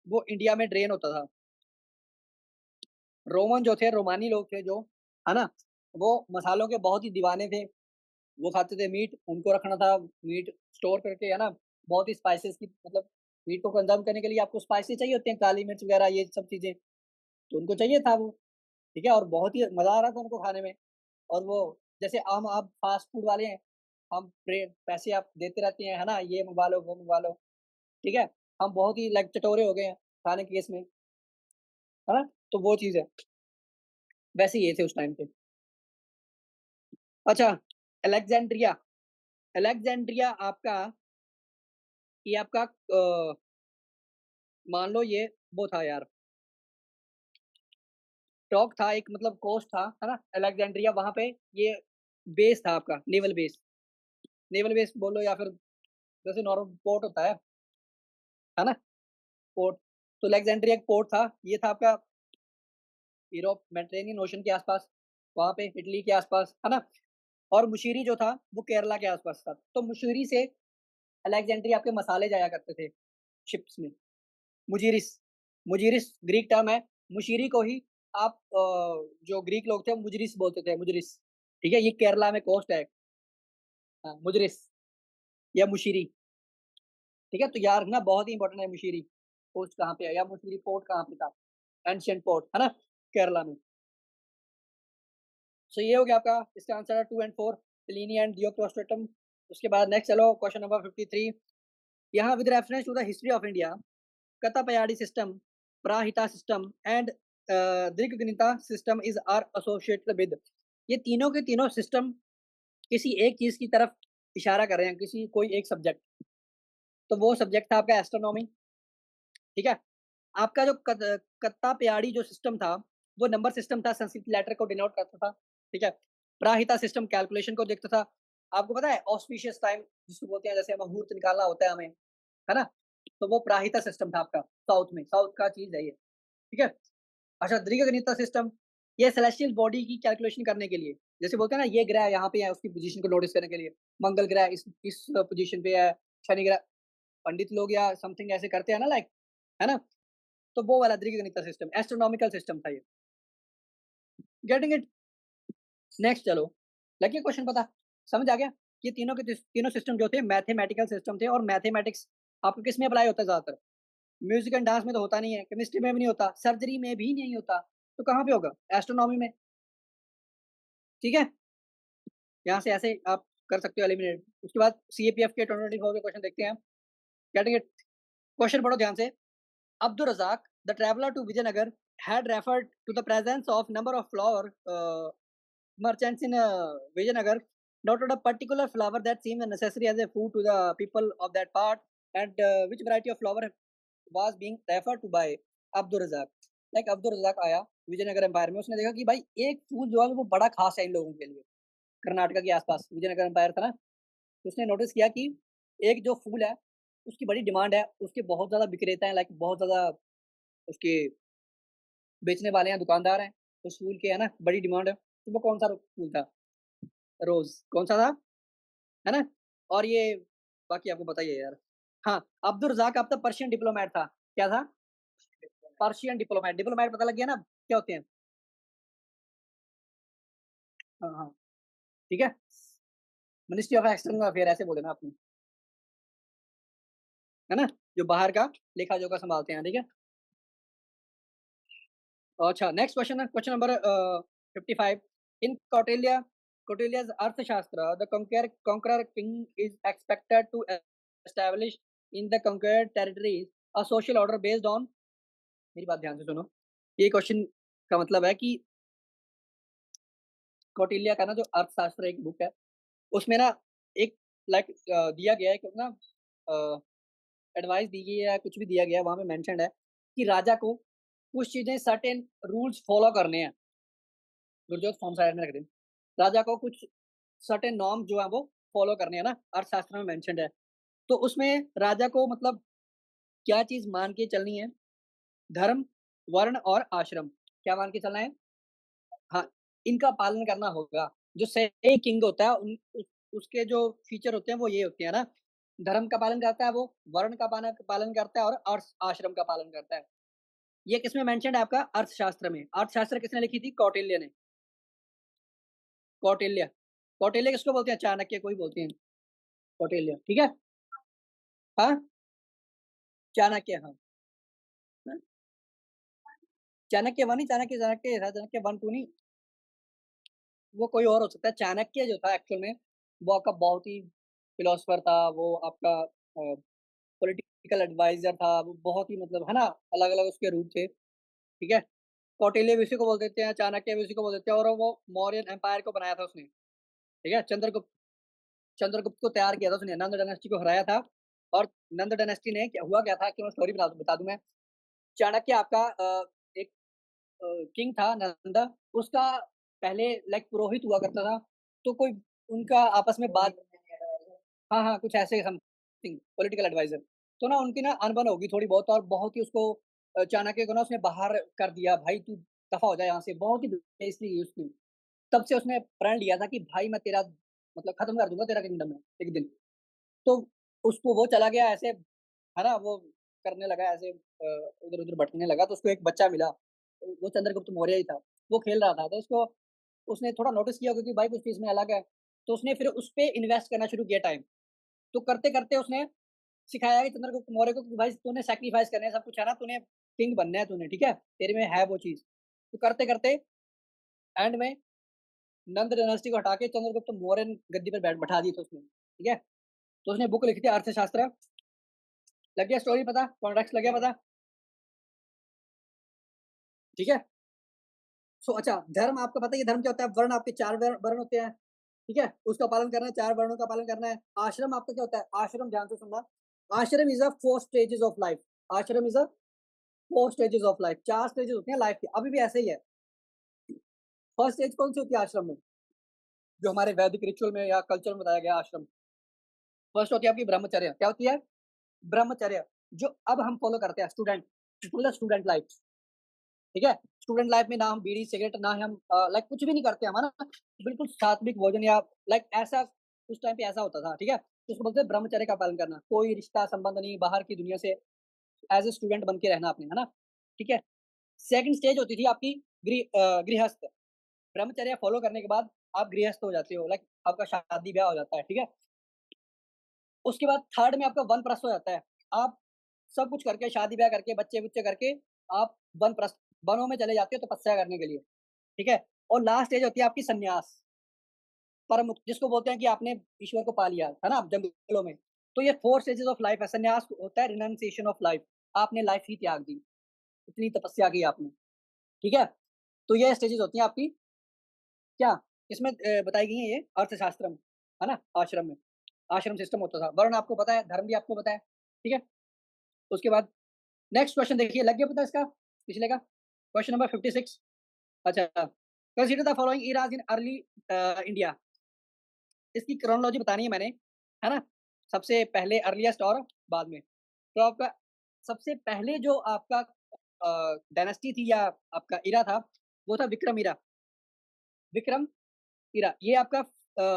[SPEAKER 1] वो इंडिया में ड्रेन होता था। रोमन जो थे, रोमानी लोग थे जो, है ना? वो मसालों के बहुत ही दीवाने थे। वो खाते थे मीट, उनको रखना था मीट स्टोर करके, है ना? बहुत ही स्पाइसेस की मतलब मीट को कंज़र्व करने के लिए आपको स्पाइसेस चाहिए होते हैं, काली मिर्च वगैरह ये सब चीज़ें, तो उनको चाहिए था वो, ठीक है? और बहुत ही मज़ा आ रहा था उनको खाने में और वो जैसे हम आप फास्ट फूड वाले हैं, हम पैसे आप देते रहते हैं, है ना? ये मँगवा लो, वो मँगवा लो, ठीक है? हम बहुत ही लाइक चटोरे हो गए हैं खाने के केस में, है ना? तो वो चीज़ है। वैसे ये थे उस टाइम पे। अच्छा, अलेक्जेंड्रिया, अलेक्जेंड्रिया आपका ये आपका मान लो ये वो था यार, डॉक था एक मतलब कोस्ट था, है ना? अलेक्जेंड्रिया वहाँ पे ये बेस था आपका, नेवल बेस बोलो या फिर जैसे नॉर्मल पोर्ट होता है ना? पोर्ट, तो अलेक्जेंड्रिया एक पोर्ट था, ये था आपका यूरोप मेडिटेरेनियन ओशन के आसपास, वहाँ पे इटली के आसपास, है ना? और मुशीरी जो था, वो केरला के आसपास था। तो मुशीरी से अलेक्जेंड्रिया आपके मसाले जाया करते थे शिप्स में। मुजीरिस, मुजीरिस ग्रीक टर्म है, मुशीरी को ही आप जो ग्रीक लोग थे, मुजरिस बोलते थे, मुजरिस। ठीक है, ये केरला में कोस्ट है। हाँ, मुजरिस या मुशीरी। ठीक है, तो यार ना बहुत ही इंपॉर्टेंट है मुशीरी कोस्ट कहाँ पे है, या मुशीरी पोर्ट कहाँ पे था, एंशियंट पोर्ट है ना, केरला में। सो ये हो गया आपका, इसका आंसर है 2 and 4, प्लिनी एंड डियोक्रोस्ट्रेटम। उसके बाद नेक्स्ट चलो क्वेश्चन नंबर 53। यहाँ with reference to the history of India, Katapayadi system, Parahita system and Dirghaganita system is are associated with. ये तीनों के तीनों सिस्टम किसी एक चीज की तरफ इशारा कर रहे हैं, किसी कोई एक सब्जेक्ट। तो वो सब्जेक्ट था आपका एस्ट्रोनॉमी। ठीक है, आपका जो कत्ता प्याड़ी जो सिस्टम था, वो नंबर सिस्टम था, संस्कृत लेटर को डिनोट करता था। ठीक है, प्राहिता सिस्टम कैलकुलेशन को देखता था। आपको पता है ऑस्पिशियस टाइम जिसको बोलते हैं, जैसे मुहूर्त निकालना होता है हमें, है ना, तो वो प्राहिता सिस्टम था आपका, साउथ में, साउथ का चीज है ये। ठीक है, अच्छा दीर्घगणित सिस्टम, ये सेलेस्टियल बॉडी की कैलकुलेशन करने के लिए, जैसे बोलते हैं ना ये ग्रह यहाँ पे है, उसकी पोजीशन को नोटिस करने के लिए, मंगल ग्रह इस पोजीशन पे है, शनि ग्रह, पंडित लोग या समथिंग ऐसे करते हैं ना, लाइक, है ना, तो वो वाला दीर्घगणित सिस्टम एस्ट्रोनॉमिकल सिस्टम था ये। Getting it. नेक्स्ट चलो, लगे क्वेश्चन पता, समझ आ गया। ये तीनों के तीनों सिस्टम जो थे मैथमेटिकल सिस्टम थे, और मैथमेटिक्स आपको किस में अप्लाई होता है ज्यादातर? म्यूजिक एंड डांस में तो होता नहीं है, केमिस्ट्री में भी नहीं होता, सर्जरी में भी नहीं होता, तो कहाँ पे होगा? एस्ट्रोनॉमी में। ठीक है, यहाँ से ऐसे आप कर सकते हो एलिमिनेट। उसके बाद सीएपीएफ के 2024 के क्वेश्चन देखते हैं। Getting it. क्वेश्चन पढ़ो ध्यान से। Abdul Razzaq the traveller to Vijayanagara had referred to the presence of number of flower merchants in Vijayanagar, noted a particular flower that seemed necessary as a food to the people of that part, and which variety of flower was being referred to by Abdur Razak. Like Abdur Razak आया विजयनगर एम्पायर में, उसने देखा कि भाई एक फूल जो है वो बड़ा खास है इन लोगों के लिए, कर्नाटका के आसपास विजयनगर एम्पायर था ना, तो उसने नोटिस किया कि एक जो फूल है उसकी बड़ी डिमांड है, उसके बहुत ज्यादा विक्रेता हैं, लाइक बहुत ज्यादा उसके बेचने वाले हैं, दुकानदार हैं, उस फूल के, है ना, बड़ी डिमांड है। तो वो कौन सा फूल था? रोज। कौन सा था, है ना, और ये बाकी आपको बताइए यार। हाँ, अब्दुल रजाक अब तक पर्शियन डिप्लोमेट था। क्या था? Persian diplomat. डिप्लोमेट पता लग गया ना क्या होते हैं? हाँ हाँ, ठीक है, मिनिस्ट्री ऑफ एक्सटर्नल अफेयर ऐसे बोले ना आपने, है ना, जो बाहर का लेखा जोखा संभालते हैं। ठीक है, अच्छा नेक्स्ट क्वेश्चन है, क्वेश्चन नंबर 55। इन कौटिल्य कौटिल्य's अर्थशास्त्र, the conqueror king is expected to establish in the conquered territories a social order based on। मेरी बात ध्यान से सुनो, ये क्वेश्चन का मतलब है कि कौटिल्य का ना जो अर्थशास्त्र एक बुक है, उसमें ना एक लाइक दिया गया है कि ना एडवाइस दी गई है, कुछ भी दिया गया है, वहां पे मेंशन्ड है कि राजा को कुछ चीजें सर्टेन रूल्स फॉलो करने हैं। गुरजोत फॉर्म साइड में रख दें, राजा को कुछ सर्टेन नॉर्म जो है वो फॉलो करने हैं ना, अर्थशास्त्र में मेंशन्ड है। तो उसमें राजा को मतलब क्या चीज मान के चलनी है? धर्म, वर्ण और आश्रम, क्या मान के चलना है? हाँ, इनका पालन करना होगा। जो सही किंग होता है उसके जो फीचर होते हैं वो ये होते हैं ना, धर्म का पालन करता है वो, वर्ण का पालन करता है, और आश्रम का पालन करता है। ये किसमें मेंशन्ड है आपका? अर्थशास्त्र में। अर्थशास्त्र किसने लिखी थी? कौटिल्य ने। कौटिल्य। कौटिल्य किसको बोलते हैं? चाणक्य को ही बोलते हैं कौटिल्य। ठीक है, हाँ, चाणक्य, हाँ, हाँ? चाणक्य वन ही, चाणक्य चाणक्य था, चाणक्य वन टू नहीं, वो कोई और हो सकता है। चाणक्य जो था एक्चुअल में वो आपका बहुत ही फिलोसफर था, वो आपका पॉलिटिकल एडवाइजर था, वो बहुत ही मतलब, है ना, अलग अलग उसके रूप थे। ठीक है, कौटिल्य भी उसी को बोल देते हैं, चाणक्य भी उसी को बोल देते हैं, और वो मौर्यन एम्पायर को बनाया था उसने। ठीक है, चंद्रगुप्त को तैयार किया था उसने, नंद डायनेस्टी को हराया था। और नंद डायनेस्टी ने क्या हुआ, क्या था कि मैं स्टोरी बता दूं मैं। चाणक्य आपका एक किंग था नंदा, उसका पहले लाइक पुरोहित हुआ करता था, तो कोई उनका आपस में बात, हाँ हाँ कुछ ऐसे समथिंग, पॉलिटिकल एडवाइजर, तो ना उनकी ना अनबन होगी थोड़ी बहुत, और बहुत ही उसको चाणक्य को ना उसने बाहर कर दिया, भाई तू दफा हो जाए यहाँ से, बहुत ही बेइज्जती की उसकी। तब से उसने प्रण लिया था कि भाई मैं तेरा मतलब खत्म कर दूंगा तेरा किंगडम में एक दिन। तो उसको वो चला गया ऐसे, है ना, वो करने लगा ऐसे, इधर उधर भटकने लगा, तो उसको एक बच्चा मिला, तो वो चंद्रगुप्त मौर्य ही था। वो खेल रहा था तो उसको उसने थोड़ा नोटिस किया क्योंकि भाई कुछ चीज़ में अलग है, तो उसने फिर उस पे इन्वेस्ट करना शुरू किया टाइम। तो करते-करते उसने सिखाया कि चंद्रगुप्त मौर्य को कि भाई तूने सैक्रिफाइस करने है, सब कुछ है ना, तूने किंग बनना है तूने, ठीक है? तेरे में है वो चीज़। तो करते-करते एंड में नंद डायनेस्टी को हटा के चंद्रगुप्त मौर्य गद्दी पर बैठ बैठा दिए थे उसने, ठीक है? तो उसने बुक लिखी थी अर्थशास्त्र। लग गया स्टोरी पता? कॉन्टेक्स्ट लग गया पता? ठीक है? सो अच्छा, धर्म आपको पता है ये धर्म क्या होता है? वर्ण आपके 4 वर्ण होते हैं, ठीक है? उसका पालन करना है, 4 वर्णों का पालन करना है। आश्रम आपका क्या होता है? आश्रम ध्यान से सुनना। Ashram is a 4 stages of life. Ashram is a 4 stages of life. 4 stages होते हैं लाइफ के, अभी भी ऐसे ही है। फर्स्ट स्टेज कौन-सी होती है आश्रम में? जो हमारे वैदिक रिचुअल में या कल्चर में बताया गया है आश्रम। फर्स्ट होती है आपकी ब्रह्मचर्य। क्या होती है? ब्रह्मचर्य, जो अब हम फॉलो करते हैं स्टूडेंट, मतलब स्टूडेंट लाइफ, ठीक है? स्टूडेंट लाइफ में ना हम बीड़ी, सिगरेट, ना हम लाइक कुछ भी नहीं करते हम, है ना? बिल्कुल सात्विक भोजन या लाइक ऐसा उस टाइम पे ऐसा होता था, ठीक है? तो उसको बोलते हैं ब्रह्मचर्य का पालन करना। कोई रिश्ता संबंध नहीं, बाहर की दुनिया से एज़ अ स्टूडेंट बन के रहना आपने, है ना? ठीक है? सेकंड स्टेज होती थी आपकी गृहस्थ। ब्रह्मचर्य फॉलो करने के बाद आप गृहस्थ हो जाते हो, लाइक आपका शादी-ब्याह हो जाता है, ठीक है? उसके बाद थर्ड में आपका वानप्रस्थ हो जाता है। आप सब कुछ करके, शादी-ब्याह करके, बच्चे-बुच्चे करके आप वानप्रस्थ, वनों में चले जाते हो तपस्या करने के लिए, ठीक है? और लास्ट स्टेज होती है आपकी सन्यास, परम मुक्त, जिसको बोलते हैं कि आपने ईश्वर को पा लिया, है ना? जंगलों में। तो ये 4 स्टेजेस ऑफ लाइफ है। सन्यास होता है रिनंसिएशन ऑफ लाइफ, आपने लाइफ ही त्याग दी, इतनी तपस्या की आपने, ठीक है? तो ये स्टेजेस होती हैं आपकी क्या? इसमें बताई गई हैं ये अर्थशास्त्र में, है ना? आश्रम में। आश्रम सिस्टम होता था। वर्ण आपको पता है, धर्म भी आपको पता है, ठीक है? उसके बाद नेक्स्ट क्वेश्चन देखिए, लग गया पता इसका? पिछले का? Question number 56। अच्छा, consider the following eras in early India. इसकी क्रोनोलॉजी बतानी है मैंने, है ना? सबसे पहले अर्लीएस्ट और बाद में। तो आपका सबसे पहले जो आपका डायनेस्टी थी या आपका इरा था, वो था विक्रम इरा। विक्रम इरा, ये आपका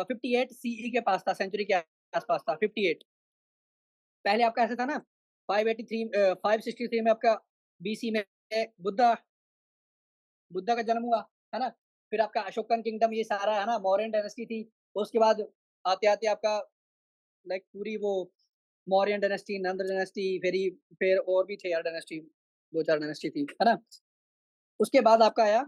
[SPEAKER 1] 58 सीई के पास था, सेंचुरी के आस-पास था, 58। पहले आपका ऐसा था ना, 563 में आपका बीसी में बुद्धा बुद्धा का जन्म हुआ, है ना? फिर आपका अशोकन किंगडम ये सारा, है ना? मौर्यन डायनेस्टी थी। उसके बाद आते-आते आपका लाइक पूरी वो मौर्यन डायनेस्टी, नंद डायनेस्टी, फिर और भी थे यार डायनेस्टी, 2-4 डायनेस्टी थी, है ना? उसके बाद आपका आया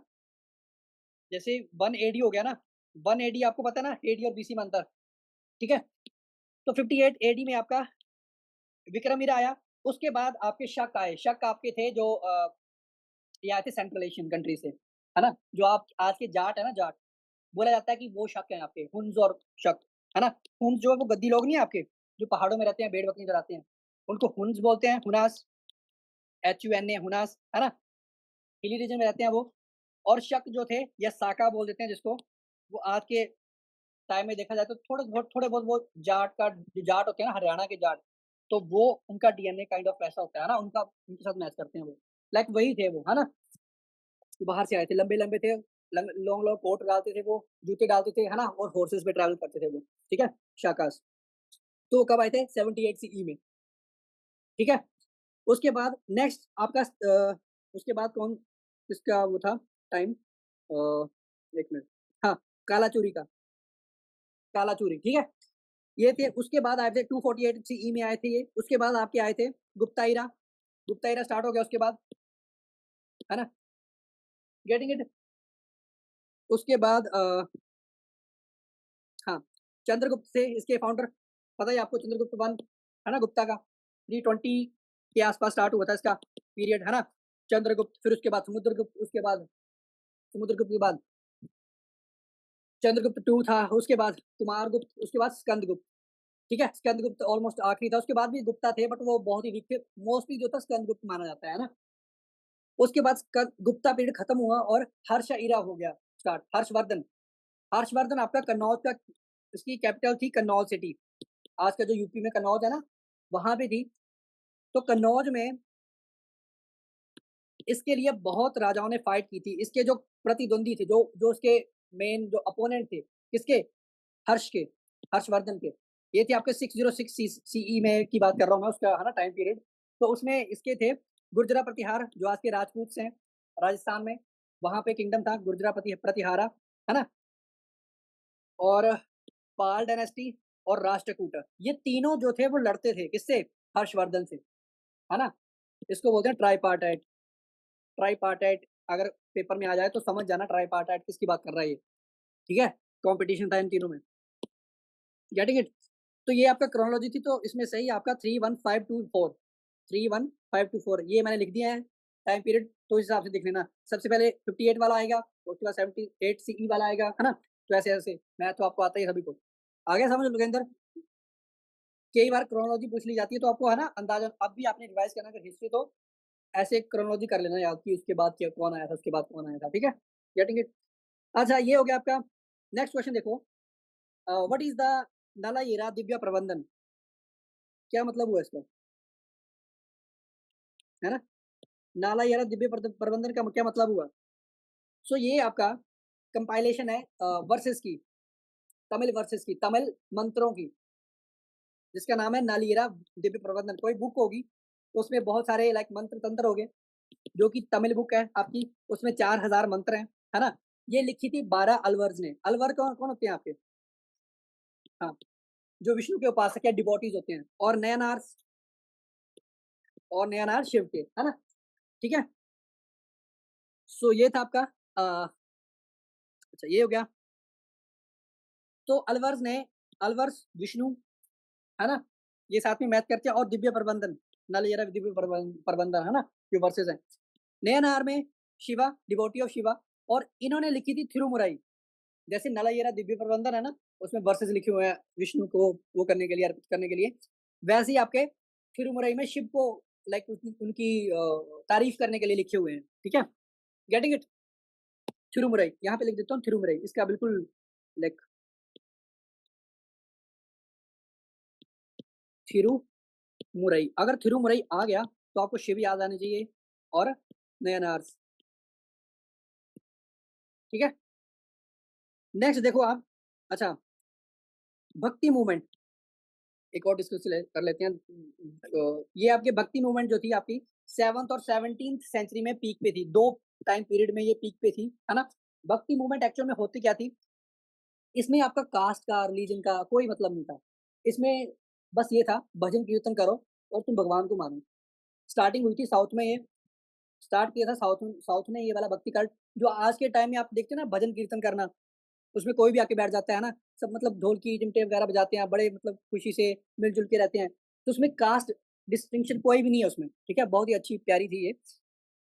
[SPEAKER 1] जैसे 1 एडी हो गया ना, 1 एडी आपको पता है ना एडी और बीसी में अंतर, ठीक है? तो 58 एडी में आपका विक्रम-ईरा आया। उसके बाद आपके शक आए। शक आपके थे जो ये आए थे सेंट्रल एशियन कंट्री से, है ना? जो आप आज के जाट है ना, जाट, बोला जाता है कि वो शक हैं आपके, हुन्स और शक, है ना? हुन्स जो है वो गद्दी लोग नहीं है आपके, जो पहाड़ों में रहते हैं, भेड़-बकरी चराते हैं, उनको हुन्स बोलते हैं, हुनास, HUNA हुनास, है ना? हिली रीजन में रहते हैं वो। और शक जो थे या साका बोल देते हैं जिसको, वो आज के टाइम में देखा जाए तो थोड़े बहुत वो जाट का जो जाट होते हैं ना, हरियाणा के जाट, तो वो उनका डीएनए काइंड ऑफ वैसा होता है ना, उनका उनके साथ मैच करते हैं वो। लाइक वही थे वो, है ना? वो बाहर से आए थे, लंबे-लंबे थे, लॉन्ग-लॉन्ग कोट डालते थे वो, जूते डालते थे, है ना? और हॉर्सेस पे ट्रैवल करते थे वो, ठीक है? शाकास। तो वो कब आए थे? 78 सीई में, ठीक है? उसके बाद नेक्स्ट आपका उसके बाद कौन किसका वो था टाइम? 1 मिनट, हाँ, कालाचूरी का, कालाचूरी, ठीक है? ये थे, उसके बाद आए थे 248 सीई में आए थे ये, उसके बाद आपके आए थे Gupta era, Gupta era start हो गया उसके बाद, है ना? Getting it? उसके बाद हाँ, चंद्रगुप्त थे इसके फाउंडर, पता है आपको चंद्रगुप्त 1, है ना? गुप्ता का 320 के आस-पास स्टार्ट हुआ था इसका पीरियड, है ना? चंद्रगुप्त, फिर उसके बाद समुद्रगुप्त, उसके बाद समुद्रगुप्त के बाद चंद्रगुप्त 2 था, उसके बाद कुमारगुप्त, उसके बाद स्कंदगुप्त, ठीक है? स्कंदगुप्त ऑलमोस्ट आखिरी था, उसके बाद भी गुप्ता थे बट वो बहुत ही वीक थे, मोस्टली जो था स्कंदगुप्त माना जाता है ना? उसके बाद गुप्ता पीरियड खत्म हुआ और हर्ष एरा हो गया स्टार्ट, हर्षवर्धन। हर्षवर्धन आपका कन्नौज का, इसकी कैपिटल थी कन्नौज सिटी। आज का जो यूपी में कन्नौज है ना, वहाँ पे थी। तो कन्नौज में इसके लिए बहुत राजाओं ने फाइट की थी। इसके जो प्रतिद्वंदी थे, जो जो इसके मेन जो अपोनेंट थे, किसके? हर्ष के, हर्षवर्धन के। ये थे आपके 606 सीई में की बात कर रहा हूँ मैं, उसका है ना टाइम पीरियड। तो उसमें इसके थे गुर्जरा प्रतिहार, जो आज के राजपूत हैं राजस्थान में, वहाँ पे किंगडम था गुर्जरा प्रतिहारा। है ना? और पाल डायनेस्टी और राष्ट्रकूट, ये तीनों जो थे वो लड़ते थे, किससे? हर्षवर्धन से, है ना? इसको बोलते हैं ट्राइपार्टाइट। ट्राइपार्टाइट अगर पेपर में आ जाए तो समझ जाना ट्राइपार्टाइट किसकी बात कर रहा है ये, ठीक है? कॉम्पिटिशन था इन तीनों में, गेटिंग इट? तो ये आपका क्रोनोलॉजी थी, तो इसमें सही आपका 31524, 31524 ये मैंने लिख दिया है टाइम पीरियड, तो इस हिसाब से देख लेना। सबसे पहले 58 वाला आएगा, उसके बाद 78 सीई वाला आएगा, है ना? तो ऐसे-ऐसे मैथ तो आपको आता ही है सभी को। आ गया समझ लोगेंद्र? कई बार क्रोनोलॉजी पूछ ली जाती है तो आपको है ना अंदाज़ा, अब भी आपने रिवाइज़ करना अगर हिस्ट्री तो ऐसे क्रोनोलॉजी कर लेना याद कि उसके बाद क्या कौन आया था, उसके बाद कौन आया था, ठीक है? Getting it? अच्छा ये हो गया आपका। नेक्स्ट क्वेश्चन देखो, व्हाट इज़ द नालायिरा दिव्या प्रबंधन? क्या मतलब हुआ इसका? है ना? नालायिरा दिव्य प्रबंधन का क्या मतलब हुआ? सो ये आपका कंपाइलेशन है वर्सेस की, तमिल वर्सेस की, तमिल मंत्रों की, जिसका नाम है नालियेरा दिव्य प्रबंधन। कोई बुक होगी, तो उसमें बहुत सारे लाइक मंत्र-तंत्र हो गए, जो कि तमिल बुक है आपकी, उसमें 4000 मंत्र हैं, है ना? ये लिखी थी 12 अलवर्स ने। अलवर कौन कौन होते हैं आपके? हाँ, जो विष्णु के उपासक या डिवोटीज़ होते हैं, और नयनार शिव के, है ना? ठीक है? सो ये था आपका अच्छा ये हो गया। तो अलवर्स विष्णु, है ना? ये साथ में मैच करते हैं, और दिव्य प्रबंधन, नलयरा दिव्य प्रबंधन, है ना? ये वर्सेस हैं। नयनार में शिवा, डिवोटी ऑफ शिवा, और इन्होंने लिखी थी थिरुमुरई। जैसे नलयरा दिव्य प्रबंधन है ना, उसमें वर्सेस लिखे हुए हैं विष्णु को वो करने के लिए, अर्पित करने के लिए। वैसे ही आपके थिरुमुरई में शिव को लाइक उनकी तारीफ करने के लिए लिखे हुए हैं, ठीक है? Getting it? थिरुमुरई, यहाँ पे लिख देता हूँ थिरुमुरई, इसका बिल्कुल लाइक थिरुमुरई। अगर थिरुमुरई आ गया तो आपको शिव याद आने चाहिए और नयनार्स, ठीक है? नेक्स्ट देखो आप, अच्छा भक्ति मूवमेंट, एक और डिस्कस कर लेते हैं। ये आपके भक्ति मूवमेंट जो थी आपकी 7th और 17th सेंचुरी में पीक पे थी, 2 टाइम पीरियड में ये पीक पे थी, है ना? भक्ति मूवमेंट एक्चुअल में होती क्या थी? इसमें आपका कास्ट का, रिलीजन का कोई मतलब नहीं था। इसमें बस ये था भजन कीर्तन करो और तुम भगवान को मानो। स्टार्टिंग हुई थी साउथ में, ये स्टार्ट किया था साउथ ने ये वाला भक्ति कल्ट, जो आज के टाइम में आप देखते हैं ना भजन कीर्तन करना, उसमें कोई भी आके बैठ जाता है ना, सब मतलब ढोलकी, चिमटे वगैरह बजाते हैं, बड़े मतलब खुशी से मिल-जुल के रहते हैं। तो उसमें कास्ट डिस्टिंक्शन कोई भी नहीं है उसमें, ठीक है? बहुत ही अच्छी प्यारी थी ये,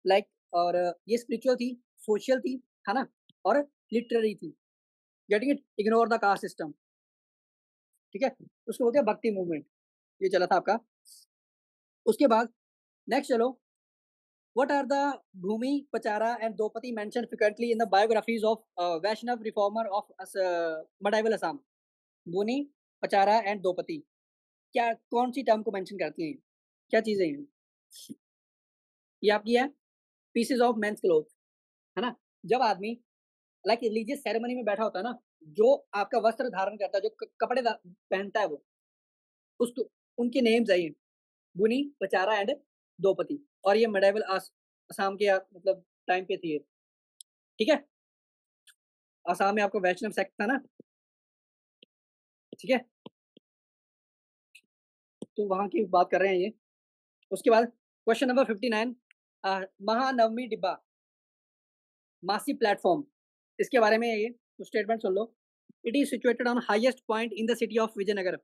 [SPEAKER 1] लाइक, और ये स्पिरिचुअल थी, सोशल थी, है ना? और लिटरेरी थी। Getting it? Ignore the caste system, ठीक है? उसको बोलते हैं भक्ति मूवमेंट, ये चला था आपका। उसके बाद नेक्स्ट चलो, what are the Bhumi, Pachara and Dopati mentioned frequently in the biographies of Vaishnav reformer of medieval Assam? भूनी, पचारा एंड दोपति, क्या कौन सी टर्म को मेंशन करती हैं? क्या चीजें हैं? ये आपकी है पीसेस ऑफ मेंस क्लोथ, है ना? जब आदमी लाइक रिलीजियस सेरेमनी में बैठा होता है ना, जो आपका वस्त्र धारण करता है, जो कपड़े पहनता है वो, उसको उनके नेम्स है ये, बुनी, पचारा एंड दोपति, और ये मेडाइवल असम के मतलब टाइम पे थी ये, ठीक है? असम में आपको वैष्णव सेक्ट था ना, ठीक है? तो वहां की बात कर रहे हैं ये। उसके बाद क्वेश्चन नंबर 59, महानवमी डिब्बा मासी प्लेटफॉर्म, इसके बारे में ये तो स्टेटमेंट सुन लो। It is situated on highest point in the city of Vijayanagara.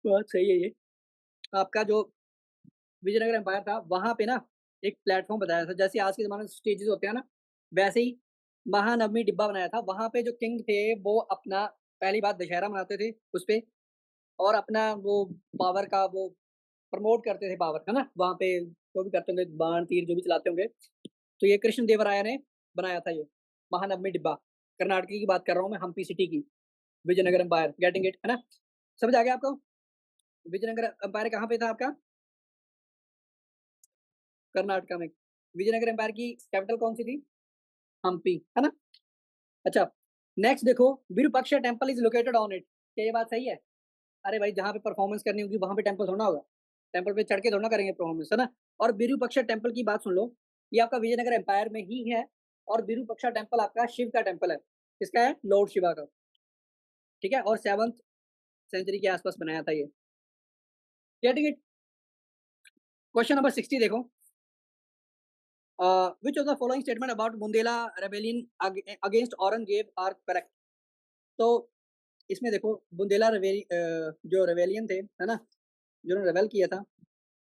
[SPEAKER 1] बहुत सही है ये। आपका जो विजयनगर एम्पायर था वहां पे ना एक प्लेटफॉर्म बताया था, जैसे आज के जमाने में स्टेजेस होते हैं ना, वैसे ही महानवमी डिब्बा बनाया था। वहां पे जो किंग थे वो अपना पहली बात दशहरा मनाते थे उस पे, और अपना वो पावर का वो प्रमोट करते थे पावर, है ना? वहाँ पे जो भी करते होंगे बाण तीर जो भी चलाते होंगे, तो ये कृष्ण देवराय ने बनाया था ये महानवमी डिब्बा। कर्नाटक की बात कर रहा हूँ मैं, हम्पी सिटी की, विजयनगर एम्पायर, गेटिंग इट, है ना? समझ आ गया आपको? विजयनगर एम्पायर कहाँ पे था आपका? कर्नाटक में। विजयनगर एम्पायर की कैपिटल कौन सी थी? हम्पी, है ना? अच्छा, नेक्स्ट देखो, Virupaksha temple is located on it, क्या ये बात सही है? अरे भाई जहाँ पे परफॉर्मेंस करनी होगी वहाँ पे टेम्पल थोड़ा ना होगा, टेम्पल पे चढ़ के थोड़ा ना करेंगे परफॉर्मेंस, है ना? और विरूपाक्षा टेम्पल की बात सुन लो, ये आपका विजयनगर एम्पायर में ही है, और विरूपाक्षा टेम्पल आपका शिव का टेम्पल है। किसका है? लॉर्ड शिवा का, ठीक है, और 7th सेंचुरी के आसपास बनाया था ये। Getting it? क्वेश्चन नंबर 60 देखो, which of the following statement about Bundela rebellion against Aurangzeb are correct? तो इसमें देखो बुंदेला जो रेबेलियन थे, है ना, जिन्होंने रेबेल किया था,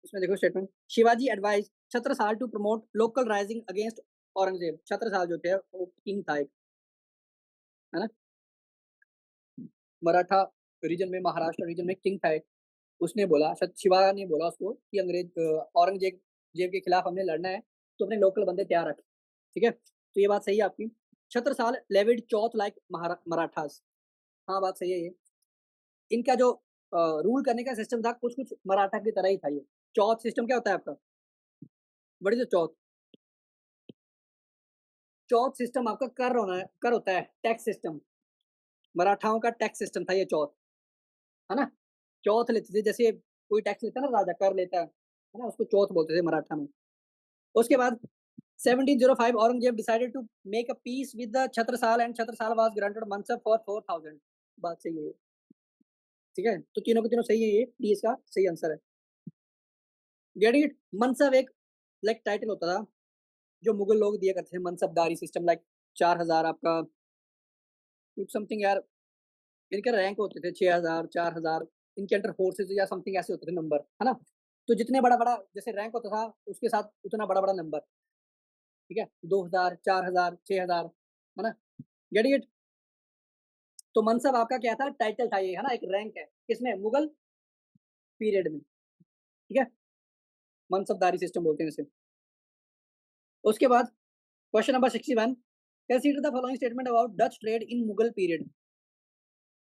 [SPEAKER 1] इसमें देखो statement, Shivaji advise Chhatrasal to promote local rising against Aurangzeb. Chhatrasal जो थे वो किंग था एक, है ना, मराठा रीजन में, महाराष्ट्र रीजन में किंग था एक। उसने बोला, शिवा ने बोला उसको कि औरंगजेब के खिलाफ हमने लड़ना है, तो अपने लोकल बंदे तैयार रख, ठीक है। तो ये बात सही है आपकी। छत्रसाल लेविड चौथ लाइक मराठास, हाँ बात सही है ये। इनका जो रूल करने का सिस्टम था कुछ कुछ मराठा की तरह ही था ये। चौथ सिस्टम क्या होता है आपका? What is the Chauth? Chauth system आपका कर होता है, टैक्स सिस्टम। मराठाओं का टैक्स सिस्टम था ये चौथ, है ना। चौथ लेते थे, जैसे कोई टैक्स लेता है ना, राजा कर लेता है ना, उसको चौथ बोलते थे मराठा में। उसके बाद 1705 Aurangzeb decided to make a peace with the Chhatrasal and Chhatrasal was granted मनसब फॉर 4000। बात सही है, ठीक है। तो तीनों के तीनों सही है, ये डी इसका सही आंसर है। Getting it? मनसब एक लाइक टाइटल होता था जो मुगल लोग दिया करते थे, मनसबदारी सिस्टम, लाइक 4000 आपका कुछ समथिंग यार, इनके रैंक होते थे 6000 4000, इनके अंडर फोर्सेज या समथिंग ऐसे होते थे नंबर, है ना। तो जितने बड़ा बड़ा जैसे रैंक होता था उसके साथ उतना बड़ा बड़ा नंबर, ठीक है, 2000 4000 6000, है ना। Getting it? तो मनसब आपका क्या था? टाइटल था ये, है ना, एक रैंक है किसमें? मुगल पीरियड में, ठीक है, मनसबदारी सिस्टम बोलते हैं इसे। उसके बाद question number 61, consider the following statement about Dutch trade in Mughal period.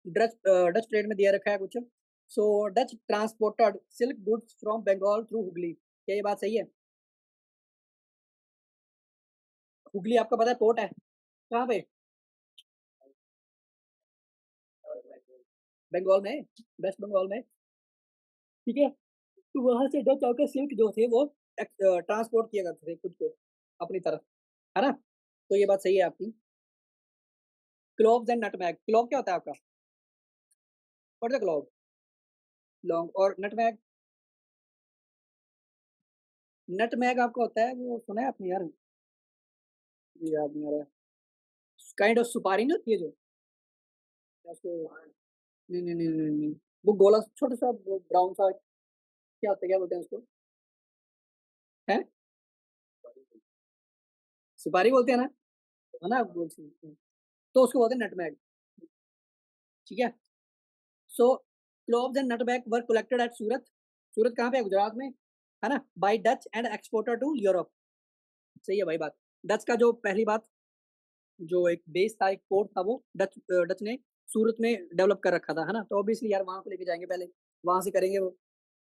[SPEAKER 1] Dutch trade में दिया रखा है कुछ। So Dutch transported silk goods from Bengal through Hooghly, क्या ये बात सही है? हुगली आपका पता है पोर्ट है कहाँ पे? बंगाल में, वेस्ट बंगाल में, ठीक है। तो वहां से डच आकर सिल्क जो थे वो ट्रांसपोर्ट किया करते थे खुद को अपनी तरफ, है ना। तो ये बात सही है आपकी। क्लोव्स एंड नटमैग, क्लोव क्या होता है आपका? What the clove? लौंग। और नटमैग? नटमैग आपका होता है वो, सुना है आपने यार, ये याद नहीं आ रहा, काइंड ऑफ सुपारी नहीं होती है जो, क्या उसको, नहीं नहीं नहीं नहीं नहीं, वो गोला छोटा सा ब्राउन सा, क्या होता है, क्या बोलते हैं उसको, है सुपारी बोलते हैं ना, है ना, बोलते हैं। तो उसको बोलते हैं नटमैग, ठीक है। So cloves and nutmeg were collected at Surat. Surat कहाँ पे है? गुजरात में, है ना, by Dutch and exporter to Europe. सही है भाई बात। डच का जो पहली बात जो एक बेस था, एक पोर्ट था, वो डच ने सूरत में डेवलप कर रखा था, है ना। तो ऑब्वियसली यार वहां को लेके जाएंगे पहले, वहां से करेंगे वो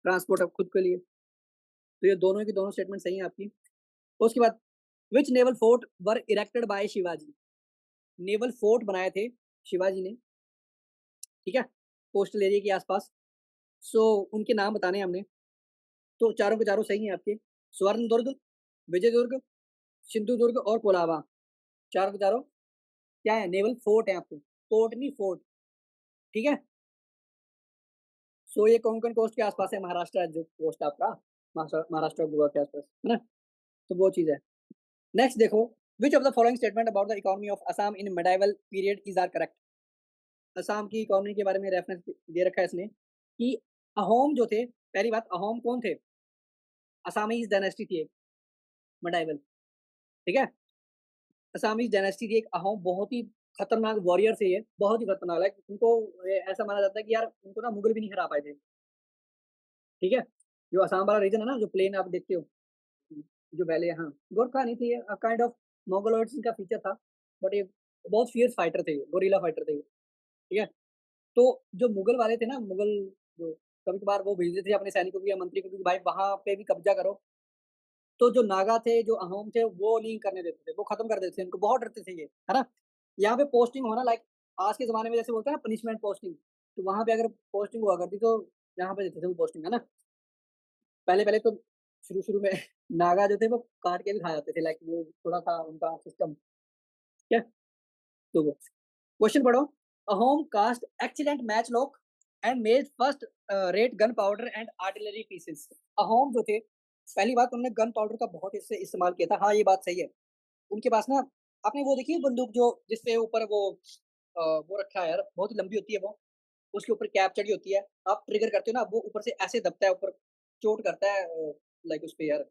[SPEAKER 1] ट्रांसपोर्ट अब खुद के लिए। तो ये दोनों की दोनों स्टेटमेंट सही है आपकी। उसके बाद which naval fort were erected by Shivaji? Naval fort बनाए थे शिवाजी ने, ठीक है, कोस्टल एरिया के आसपास। सो उनके नाम बताने हैं हमने, तो चारों के चारों सही हैं आपके। स्वर्ण दुर्ग, विजय दुर्ग, सिंधु दुर्ग और कोलाबा, चारों के चारों क्या है? नेवल फोर्ट है आपको, फोर्ट नहीं फोर्ट, ठीक है। सो ये कोंकण कोस्ट के आसपास है, महाराष्ट्र है जो कोस्ट आपका, महाराष्ट्र और गोवा के आसपास, है ना। तो वो चीज है। नेक्स्ट देखो, which of the following statement about the economy of Assam in medieval period is are correct? Assam की इकोनॉमी के बारे में रेफरेंस दे रखा है इसने कि अहोम जो थे, पहली बात अहोम कौन थे? असामीज डायनेस्टी थी एक, मेडाइवल, ठीक है। असामीज डायनेस्टी थी एक, अहोम बहुत ही खतरनाक वॉरियर थे ये, बहुत ही खतरनाक, लाइक उनको ऐसा माना जाता है कि यार उनको ना मुगल भी नहीं हरा पाए थे, ठीक है। जो असम वाला रीजन है ना, जो प्लेन आप देखते हो, जो वैली है, हाँ, गोरखा नहीं थी, काइंड ऑफ मोगलोइड्स का फीचर था, बट ये बहुत फियर्स फाइटर थे, गोरिल्ला फाइटर थे, ठीक है। तो जो मुगल वाले थे ना, मुगल जो कभी कभार वो भेजते थे अपने सैनिकों को या मंत्री को कि भाई वहां पे भी कब्जा करो, तो जो नागा थे, जो अहोम थे, वो नहीं करने देते थे, वो खत्म कर देते थे, इनको बहुत डरते थे ये, है ना। यहाँ पे पोस्टिंग होना लाइक आज के जमाने में जैसे बोलते हैं ना पनिशमेंट पोस्टिंग, तो वहां पे अगर पोस्टिंग हुआ करती तो यहाँ पे देते थे वो पोस्टिंग, है ना। पहले पहले तो शुरू शुरू में नागा जो थे वो काट के भी खा जाते थे, लाइक वो थोड़ा था उनका सिस्टम, ठीक है। तो क्वेश्चन पढ़ो। Ahom cast excellent matchlock and made first rate gunpowder and artillery pieces. Ahom जो थे, पहली बात उन्होंने गन पाउडर का बहुत इससे इस्तेमाल किया था। हाँ, ये बात सही है। उनके पास ना, आपने वो देखी है बंदूक जो जिससे ऊपर वो रखा है यार, बहुत ही लंबी होती है वो, उसके ऊपर कैप चढ़ी होती है, आप ट्रिगर करते हो ना, वो ऊपर से ऐसे दबता है ऊपर, चोट करता है लाइक उस पे यार,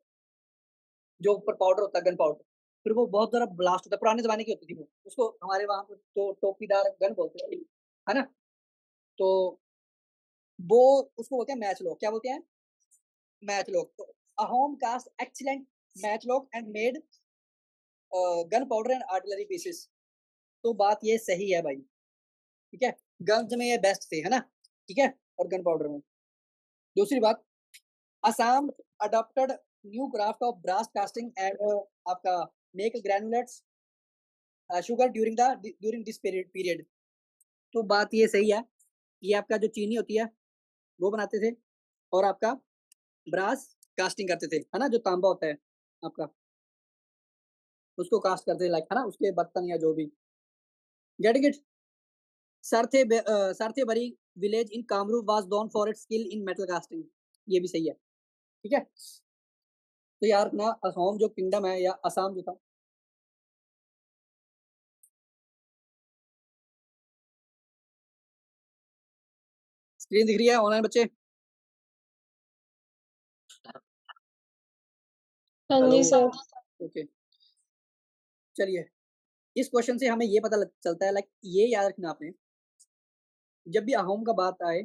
[SPEAKER 1] जो ऊपर पाउडर होता है गन पाउडर, फिर वो बहुत ज्यादा ब्लास्ट होता है। पुराने जमाने की होती थी वो, उसको हमारे वहां पे तो टोपीदार गन बोलते हैं, है ना। तो वो उसको बोलते हैं मैच लॉक। क्या बोलते हैं? Matchlock. तो Ahom cast excellent matchlock and made gunpowder and artillery pieces. तो बात ये सही है भाई, ठीक है। गन्स में ये बेस्ट थे, है ना, ठीक है, और गन पाउडर में। दूसरी बात, Assam adopted new craft of brass casting and आपका make granulates sugar during this period. तो बात ये सही है, ये आपका जो चीनी होती है वो बनाते थे, और आपका ब्रास कास्टिंग करते थे, है ना, जो तांबा होता है आपका, उसको कास्ट करते थे, लाइक, है ना, उसके बर्तन या जो भी। Getting it? Sarthebari village in Kamrup was known for its skill in metal casting. ये भी सही है, ठीक है। तो यार ना, असम जो किंगडम है, या असम जो था, स्क्रीन दिख रही है ऑनलाइन बच्चे?
[SPEAKER 2] हाँ
[SPEAKER 1] हेलो,
[SPEAKER 2] जी सर।
[SPEAKER 1] ओके। चलिए, इस क्वेश्चन से हमें ये पता चलता है, लाइक, ये याद रखना आपने, जब भी अहोम का बात आए,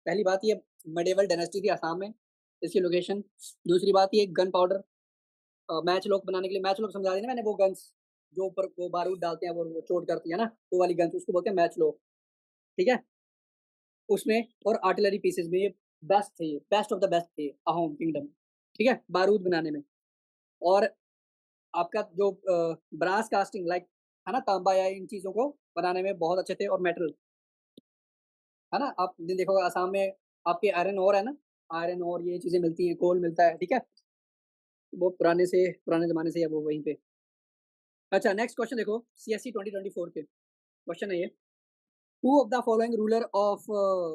[SPEAKER 1] पहली बात ये मेडिवल डायनेस्टी थी असम में, इसकी लोकेशन। दूसरी बात ये गन पाउडर, मैच लॉक बनाने के लिए, मैच लॉक समझा दी ना मैंने, वो गन्स जो ऊपर वो बारूद डालते हैं, वो चोट करती है ना, वो वाली गन्स, उसको बोलते हैं मैच लॉक, ठीक है। उसमें और आर्टिलरी पीसेस में ये बेस्ट थे, ये बेस्ट ऑफ द बेस्ट थे अहोम किंगडम, ठीक है, बारूद बनाने में। और आपका जो ब्रास कास्टिंग, लाइक, है ना, तांबा या इन चीजों को बनाने में बहुत अच्छे थे। और मेटल, है ना, आपने देखा होगा आसाम में आपके आयरन ओर है ना, आयरन और ये चीजें मिलती हैं, कोल मिलता है, ठीक है। वो पुराने जमाने से है वो वहीं पे। अच्छा, नेक्स्ट क्वेश्चन देखो, CSC 2024 के क्वेश्चन है ये। Who of the following ruler of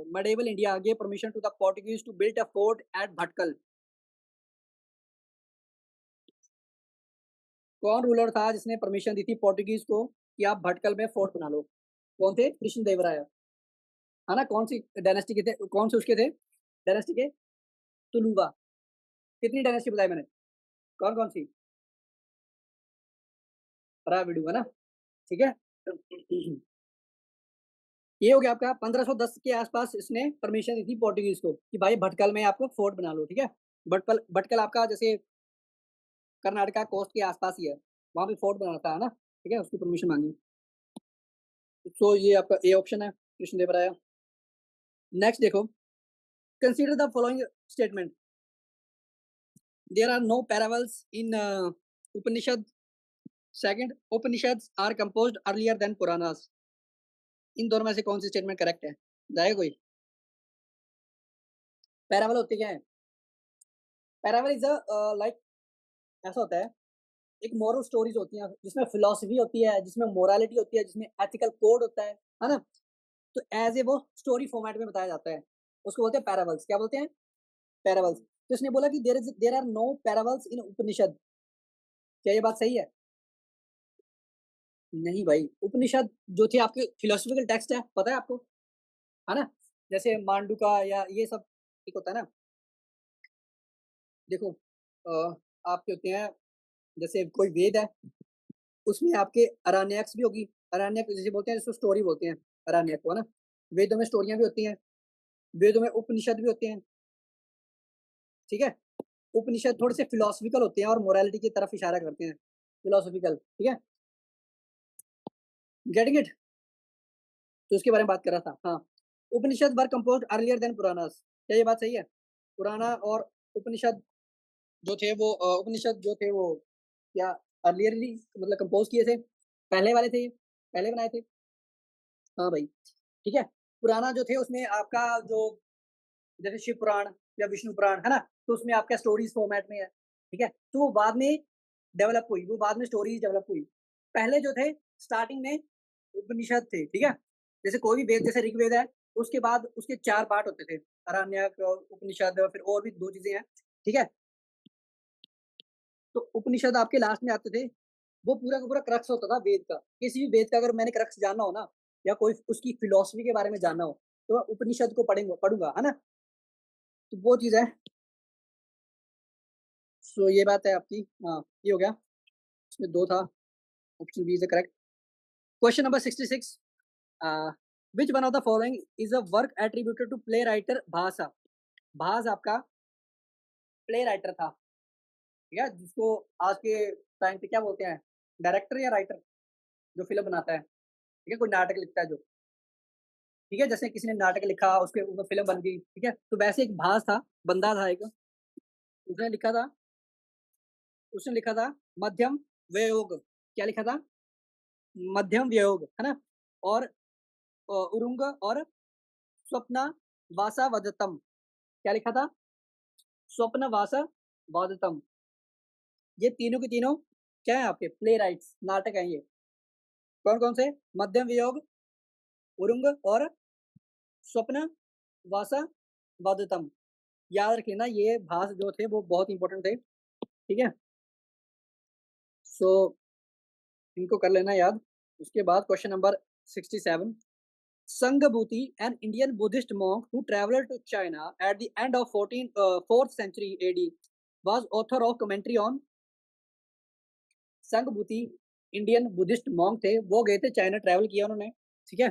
[SPEAKER 1] medieval India gave permission to the Portuguese to build a fort at Bhatkal? कौन रूलर था जिसने परमिशन दी थी पोर्टुगीज को कि आप भटकल में फोर्ट बना लो? कौन थे? कृष्ण देवराय, है ना। कौन सी डायनेस्टी के थे, कौन से उसके थे डायनेस्टी के? तुलुवा। कितनी डायनेस्टी बताई मैंने? कौन कौन सी? राविडू, है ना, ठीक है। ये हो गया आपका 1510 के आसपास इसने परमिशन दी थी पोर्टुगीज को कि भाई भटकल में आपको फोर्ट बना लो, ठीक है। भटकल भटकल आपका जैसे कर्नाटका कोस्ट के आसपास ही है, वहां पे फोर्ट बनाना था, है ना, ठीक है, उसकी परमिशन मांगी। तो ये आपका ए ऑप्शन है, कृष्ण देव राय। नेक्स्ट देखो, consider the following statement, there are no parallels in Upanishad. Second, Upanishad are composed earlier than Puranas. इन दोनों में से कौन सी स्टेटमेंट करेक्ट है? जाएगा कोई? पैरावल होते क्या है? पैरावल इज लाइक, ऐसा होता है, एक मोरल स्टोरीज होती हैं जिसमें फिलोसफी होती है, जिसमें मोरालिटी होती है, जिसमें एथिकल कोड होता है ना। तो एज ए वो स्टोरी फॉर्मेट में बताया जाता है, उसको बोलते हैं पैरावल्स। क्या बोलते हैं? पैरावल्स। तो इसने बोला कि there are no parallels in उपनिषद। क्या ये बात सही है? नहीं भाई, उपनिषद जो थे आपके फिलोसफिकल टेक्स्ट है, पता है आपको, है ना। जैसे मांडुका या ये सब, ठीक होता है ना। देखो, आपके होते हैं, जैसे कोई वेद है, उसमें आपके अरण्यक्स भी होगी। अरण्यक जैसे बोलते हैं, जिसको स्टोरी बोलते हैं, अरण्यक को, है ना। वेदों में स्टोरियां भी होती हैं, वेदों में उपनिषद भी होते हैं, ठीक है। उपनिषद थोड़े से फिलोसफिकल होते हैं और मोरालिटी की तरफ इशारा करते हैं, फिलोसफिकल, ठीक है। Getting it? तो उसके बारे में बात कर रहा था, हाँ। उपनिषद वर कंपोज्ड अर्लियर देन पुराणास। क्या ये बात सही है? पुराना और उपनिषद जो थे वो उपनिषद जो थे वो क्या अर्लियरली मतलब कंपोज किए थे, पहले वाले थे, पहले बनाए थे। हाँ भाई, ठीक है। पुराना जो थे उसमें आपका जो, जैसे शिव पुराण या विष्णु पुराण, है ना, तो उसमें आपका स्टोरीज फॉर्मेट में है, ठीक है। तो वो बाद में डेवलप हुई, वो बाद में स्टोरीज डेवलप हुई। पहले जो थे स्टार्टिंग में उपनिषद थे, ठीक है? जैसे कोई भी वेद, जैसे ऋग्वेद है, उसके बाद उसके 4 पार्ट होते थे, आरण्यक, उपनिषद, फिर और भी 2 चीज़ें हैं, ठीक है? तो उपनिषद आपके लास्ट में आते थे, वो पूरा का पूरा क्रक्स होता था वेद का। किसी भी वेद का अगर मैंने क्रक्स जानना हो ना, या कोई उसकी फिलॉसफी के बारे में जानना हो, तो मैं उपनिषद को पढ़ूँगा, है ना? तो वो चीज़ है। सो ये बात है आपकी। हाँ, ये हो गया। इसमें 2 था, option B is the correct. Question number 66, which one of the following is a work attributed to play writer Bhasa? Bhasa आपका प्ले राइटर था, ठीक है? जिसको आज के टाइम पे क्या बोलते हैं? डायरेक्टर या राइटर, जो फ़िल्म बनाता है, ठीक है? कोई नाटक लिखता है जो, ठीक है? जैसे किसी ने नाटक लिखा, उसके ऊपर फ़िल्म बन गई, ठीक है? तो वैसे एक भास था, बंदा था एक, उसने लिखा था, मध्यम व्ययोग। क्या लिखा था? मध्यम व्ययोग, है ना? और उरुंग और स्वप्ना वासावदत्तम। क्या लिखा था? स्वप्न वासावदत्तम। ये तीनों के तीनों क्या है आपके? प्लेराइट्स, नाटक हैं ये। कौन-कौन से? मध्यम वियोग, उरुंग और स्वप्न वासावदत्तम। याद रख लेना, ये भास जो थे वो बहुत इंपॉर्टेंट थे, ठीक है? सो इनको कर लेना याद। उसके बाद question number 67, संघभूति, an Indian Buddhist monk who traveled to China at the end of 4th century AD, was author of commentary on। Sanghabhuti Indian Buddhist monk थे, वो गए थे चाइना, ट्रैवल किया उन्होंने, ठीक है?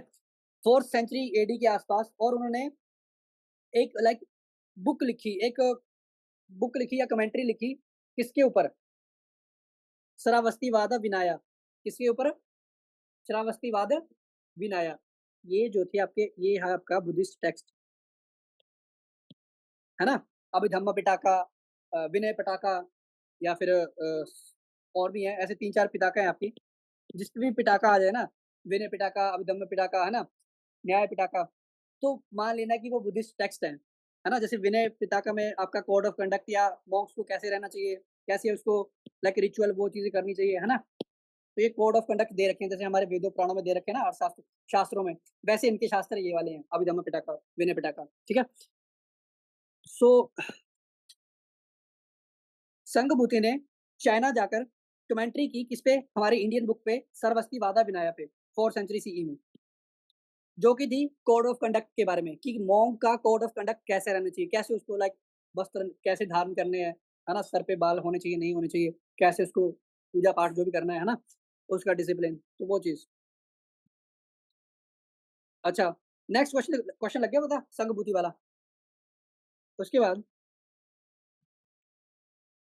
[SPEAKER 1] 4th सेंचुरी एडी के आसपास, और उन्होंने एक बुक लिखी, एक बुक लिखी या कमेंट्री लिखी, किसके ऊपर? श्रावस्तिवाद विनाया। किसके ऊपर? श्रावस्तिवाद विनाया। ये जो थे आपके, ये है आपका बुद्धिस्ट टेक्स्ट, है ना? अभिधम्म पिटाका, विनय पिटाका, या फिर और भी हैं, ऐसे 3-4 पिटाका हैं आपकी। जिस पे भी पिटाका आ जाए ना, विनय पिटाका, अभिधम्म पिटाका, है ना? न्याय पिटाका, तो मान लेना कि वो बुद्धिस्ट टेक्स्ट है ना? जैसे विनय पिटाका में आपका कोड ऑफ कंडक्ट, या मॉन्क्स को कैसे रहना चाहिए, कैसे उसको रिचुअल वो चीज़ें करनी चाहिए, है ना? तो ये कोड ऑफ कंडक्ट दे रखे हैं, जैसे हमारे वेदों पुराणों में दे रखे हैं ना, अर्थशास्त्र शास्त्रों में, वैसे इनके शास्त्र ये वाले हैं, अभिधम्म पिटाका, विनय पिटाका, ठीक है? सो संघभूति ने चाइना जाकर कमेंट्री की किस पे? हमारी इंडियन बुक पे, सरवस्तिवादा विनाया पे, 4th सेंचुरी सीई में, जो कि थी कोड ऑफ कंडक्ट के बारे में, कि मॉन्क का कोड ऑफ कंडक्ट कैसे रहना चाहिए, कैसे उसको वस्त्र कैसे धारण करने हैं, है ना? सर पे बाल होने चाहिए, नहीं होने चाहिए, कैसे उसको पूजा पाठ जो भी करना है ना? उसका डिसिप्लिन, तो वो चीज़। अच्छा, नेक्स्ट क्वेश्चन लग गया पता, संघभूति वाला। उसके बाद,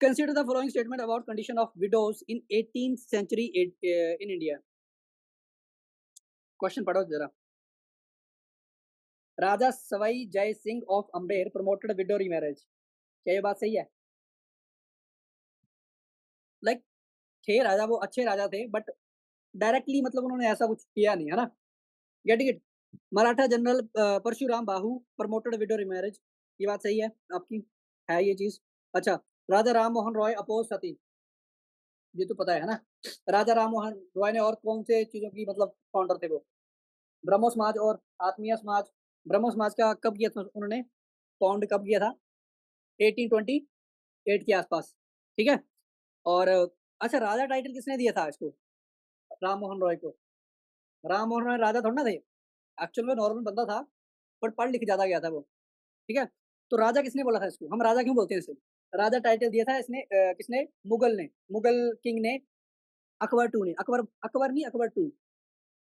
[SPEAKER 1] consider the following statement about condition of widows in 18th century in India. Question पढ़ो जरा। Raja Sawai Jai Singh of Amber promoted widow remarriage. क्या ये बात सही है? लाइक थे राजा, वो अच्छे राजा थे, बट डायरेक्टली मतलब उन्होंने ऐसा कुछ किया नहीं, है ना? Getting it? Maratha general Parshuram Bhau promoted widow remarriage. ये बात सही है आपकी? है ये चीज? अच्छा, राजा राम मोहन रॉय अपोज सती। ये तो पता है ना? राजा राम मोहन रॉय ने और कौन से चीजों की मतलब फाउंडर थे वो? ब्रह्मो समाज और आत्मीय समाज। ब्रह्मो समाज का कब किया था उन्होंने? फाउंड कब किया था? 1828 के आसपास, ठीक है? और अच्छा, राजा टाइटल किसने दिया था इसको, राम मोहन रॉय को? राम मोहन रॉय राजा थोड़ा ना थे, एक्चुअल में नॉर्मल बंदा था, बट पढ़ लिख ज्यादा गया था वो, ठीक है? तो राजा किसने बोला था इसको? हम राजा क्यों बोलते हैं इसे? राजा टाइटल दिया था इसने, किसने? मुगल ने, मुगल किंग ने, अकबर टू ने, अकबर अकबर नहीं, अकबर टू,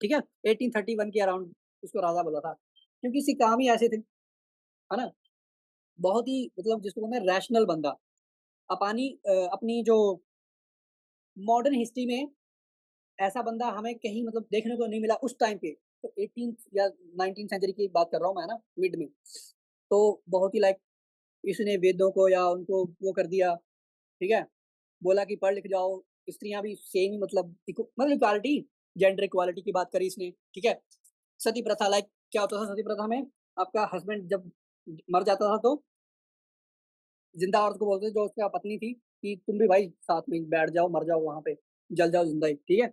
[SPEAKER 1] ठीक है? 1831 के अराउंड इसको राजा बोला था, क्योंकि इसके काम ही ऐसे थे, है ना? बहुत ही मतलब जिसको बोलते हैं रैशनल बंदा। अपनी जो मॉडर्न हिस्ट्री में ऐसा बंदा हमें कहीं मतलब देखने को नहीं मिला उस टाइम पे। तो 18th या 19th सेंचुरी की बात कर रहा हूँ मैं ना, मिड में। तो बहुत ही इसने वेदों को या उनको वो कर दिया, ठीक है? बोला कि पढ़ लिख जाओ, स्त्रियाँ भी सेम ही मतलब इक्वालिटी, जेंडर इक्वालिटी की बात करी इसने, ठीक है? सती प्रथा, क्या होता था सती प्रथा में? आपका हस्बैंड जब मर जाता था, तो जिंदा औरत को बोलते थे, जो उसका पत्नी थी, कि तुम भी भाई साथ में बैठ जाओ, मर जाओ वहां पे, जल जाओ जिंदा ही, ठीक है?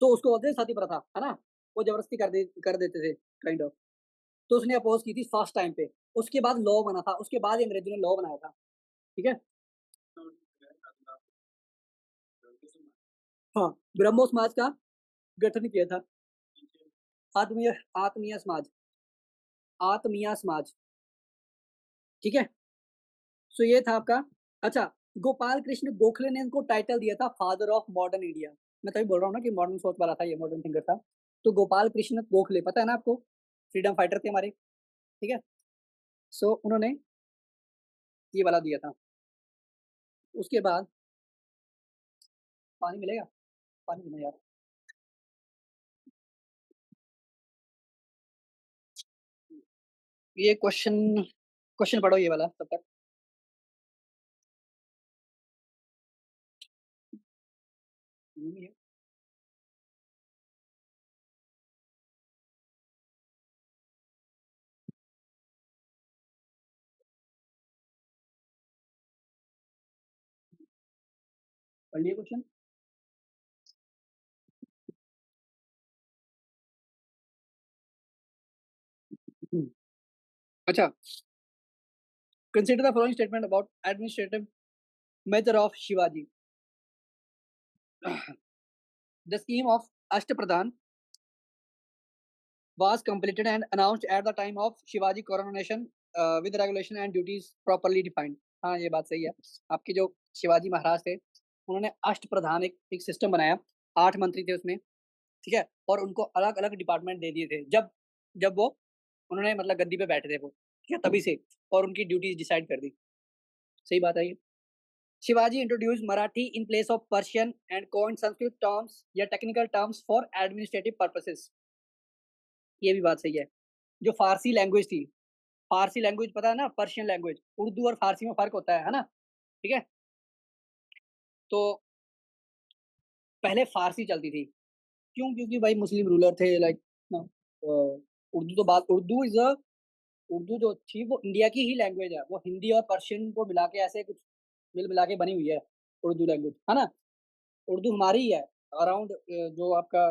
[SPEAKER 1] तो उसको बोलते हैं सती प्रथा, है ना? वो ज़बरदस्ती कर देते थे काइंड ऑफ। तो उसने अपोज़ की थी फर्स्ट टाइम पे। उसके बाद लॉ बना था, उसके बाद ही अंग्रेज़ों ने लॉ बनाया था, ठीक है? हाँ, ब्रह्मो समाज का गठन किया था। आत्मीय आत्मीय समाज आत्मीय समाज, ठीक है? सो ये था आपका। अच्छा, गोपाल कृष्ण गोखले ने इनको टाइटल दिया था फादर ऑफ मॉडर्न इंडिया। मैं तभी बोल रहा हूँ ना कि मॉडर्न सोच वाला था ये, मॉडर्न थिंकर था। तो गोपाल कृष्ण गोखले पता है ना आपको? फ्रीडम फाइटर थे हमारे, ठीक है? सो उन्होंने ये वाला दिया था। उसके बाद पानी मिलेगा? पानी देना यार। ये क्वेश्चन क्वेश्चन पढ़ो ये वाला तब तक। नहीं है। पढ़ लिया क्वेश्चन? हुँ। अच्छा, consider the following statement about administrative method of Shivaji. The scheme of Ashtapradhan was completed and announced at the time of Shivaji coronation with regulation and duties properly defined। हाँ, ये बात सही है। आपके जो शिवाजी महाराज थे, उन्होंने अष्टप्रधान एक सिस्टम बनाया, 8 मंत्री थे उसमें, ठीक है? और उनको अलग-अलग डिपार्टमेंट दे दिए थे। जब जब वो उन्होंने मतलब गद्दी पे बैठे थे वो, ठीक है? तभी से और उनकी ड्यूटीज़ डिसाइड कर दी। सही बात है ये। Shivaji introduced Marathi in place of Persian and coined Sanskrit terms या technical terms for administrative purposes. ये भी बात सही है। जो फ़ारसी लैंग्वेज थी, फ़ारसी लैंग्वेज पता है ना, पर्शियन लैंग्वेज, उर्दू और फ़ारसी में फ़र्क होता है ना? ठीक है? तो पहले फ़ारसी चलती थी। क्यों? क्योंकि भाई मुस्लिम रूलर थे लाइक ना उर्दू तो बात उर्दू इज़ अ उर्दू जो थी वो इंडिया की ही लैंग्वेज है। वो हिंदी और पर्शियन को मिला के ऐसे कुछ मिला के बनी हुई है उर्दू लैंग्वेज, है ना? उर्दू हमारी ही है, अराउंड जो आपका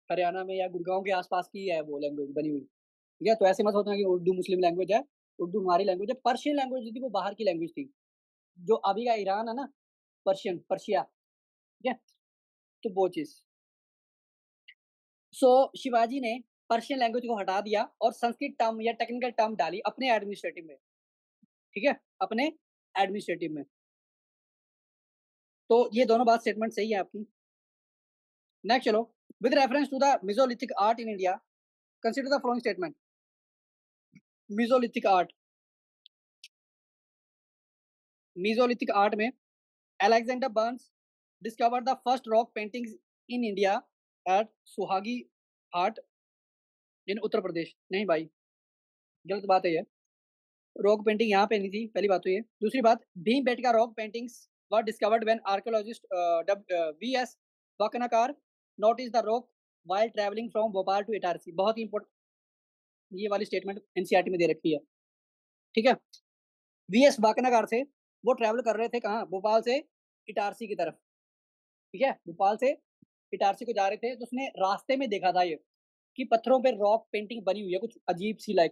[SPEAKER 1] हरियाणा में या गुड़गाँव के आस-पास की है वो लैंग्वेज बनी हुई। ठीक है? तो ऐसे मत सोचना कि उर्दू मुस्लिम लैंग्वेज है, उर्दू हमारी लैंग्वेज है। पर्शियन लैंग्वेज जो थी वो बाहर की लैंग्वेज थी। जो अभी का ईरान है ना, पर्शिया, ठीक है? तो वो चीज़। सो शिवाजी ने पर्शियन लैंग्वेज को हटा दिया और संस्कृत टर्म या टेक्निकल टर्म डाली अपने एडमिनिस्ट्रेटिव में, ठीक है? अपने एडमिनिस्ट्रेटिव में। तो ये दोनों बात स्टेटमेंट सही है आपकी। नेक्स्ट चलो, with reference to the mesolithic art in India, consider the following statement. Mesolithic art mesolithic art में Alexander Burns discovered the first rock paintings in India at Suhagi Hat in Uttar Pradesh. नहीं भाई, गलत बात है ये। रॉक पेंटिंग यहाँ पे नहीं थी, पहली बात तो ये। दूसरी बात, Bhimbetka rock paintings were discovered when archaeologist VS Wakankar notice the rock while travelling from Bhopal to Itarsi. बहुत ही इंपॉर्टेंट ये वाली स्टेटमेंट एनसीईआरटी में दे रखी है, ठीक है? वीएस वाकनाकार से वो ट्रैवल कर रहे थे कहाँ? भोपाल से इटारसी की तरफ, ठीक है? भोपाल से इटारसी को जा रहे थे, तो उसने रास्ते में देखा था ये कि पत्थरों पे रॉक पेंटिंग बनी हुई है, कुछ अजीब-सी लाइक,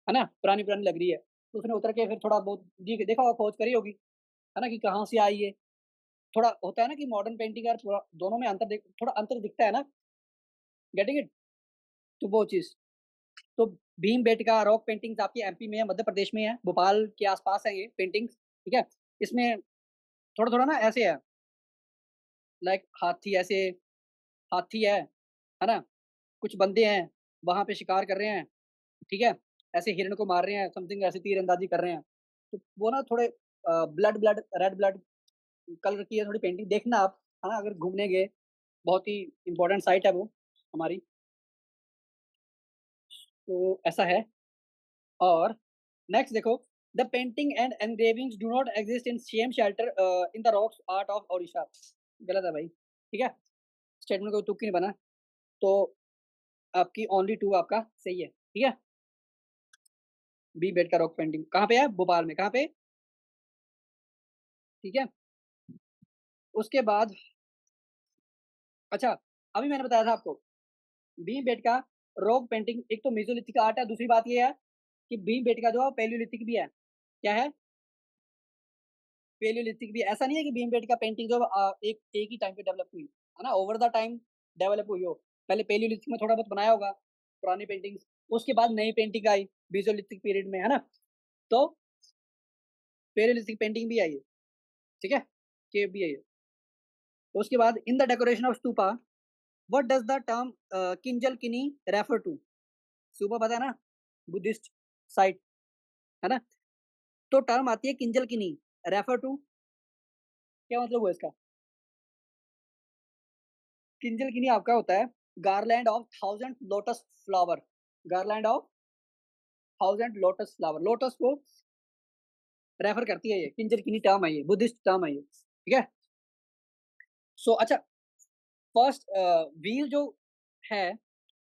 [SPEAKER 1] है ना? पुरानी-पुरानी लग रही है। तो उसने उतर के फिर थोड़ा बहुत देखा होगा, खोज करी होगी, है ना? कि कहाँ से आई है। थोड़ा होता है ना कि मॉडर्न पेंटिंग और थोड़ा दोनों में थोड़ा अंतर दिखता है ना, गेटिंग इट? तो वो चीज़। तो भीमबेटका रॉक पेंटिंग्स आपकी एमपी में है, मध्य प्रदेश में है, भोपाल के आस-पास है ये पेंटिंग्स, ठीक है? इसमें थोड़ा-थोड़ा ना ऐसे है, लाइक हाथी है ना? कुछ बंदे हैं, वहाँ पे शिकार कर रहे हैं, ठीक है? ऐसे हिरण को मार रहे हैं, समथिंग ऐसे तीर-अंदाज़ी कर रहे हैं। तो वो ना थोड़े blood blood red blood colour की है थोड़ी पेंटिंग, देखना आप, है ना? अगर घूमने गए, बहुत ही इम्पोर्टेंट साइट है वो हमारी। तो ऐसा है। और नेक्स्ट देखो, the painting and engravings do not exist in same shelter in the rocks art of Odisha. गलत है भाई, ठीक है? स्टेटमेंट कोई तुक्की नहीं बना। तो आपकी ओनली 2 आपका सही है, ठीक है? बी बेड का रॉक पेंटिंग कहाँ पे है? भोपाल में। कहाँ पे? ठीक है? उसके बाद अच्छा, अभी मैंने बताया था आपको भीमबेटका रॉक पेंटिंग एक तो मेसोलिथिक आर्ट है, दूसरी बात ये है कि भीमबेटका जो है पैलियोलिथिक भी है। क्या है? पैलियोलिथिक भी। ऐसा नहीं है कि भीमबेटका पेंटिंग जो एक ही टाइम पे डेवलप हुई है ना, ओवर द टाइम डेवलप हुई हो। पहले पैलियोलिथिक में थोड़ा बहुत बनाया होगा पुरानी पेंटिंग्स, उसके बाद नई पेंटिंग आई मेसोलिथिक पीरियड में, है ना। तो पैलियोलिथिक पेंटिंग भी आई है, ठीक है, केव भी आई है। उसके बाद in the decoration of stupa what does the term Kinjal किनी रेफर टू? स्तूपा पता है ना, बुद्धिस्ट साइट, है ना। तो टर्म आती है किंजल किनी, रेफर टू, क्या मतलब हुआ इसका? किंजल किनी आपका होता है garland of thousand lotus flower. Garland of thousand lotus flower, lotus को रेफर करती है ये किंजल किनी टर्म है, ये बुद्धिस्ट टर्म है ये, ठीक है। सो अच्छा, फर्स्ट व्हील जो है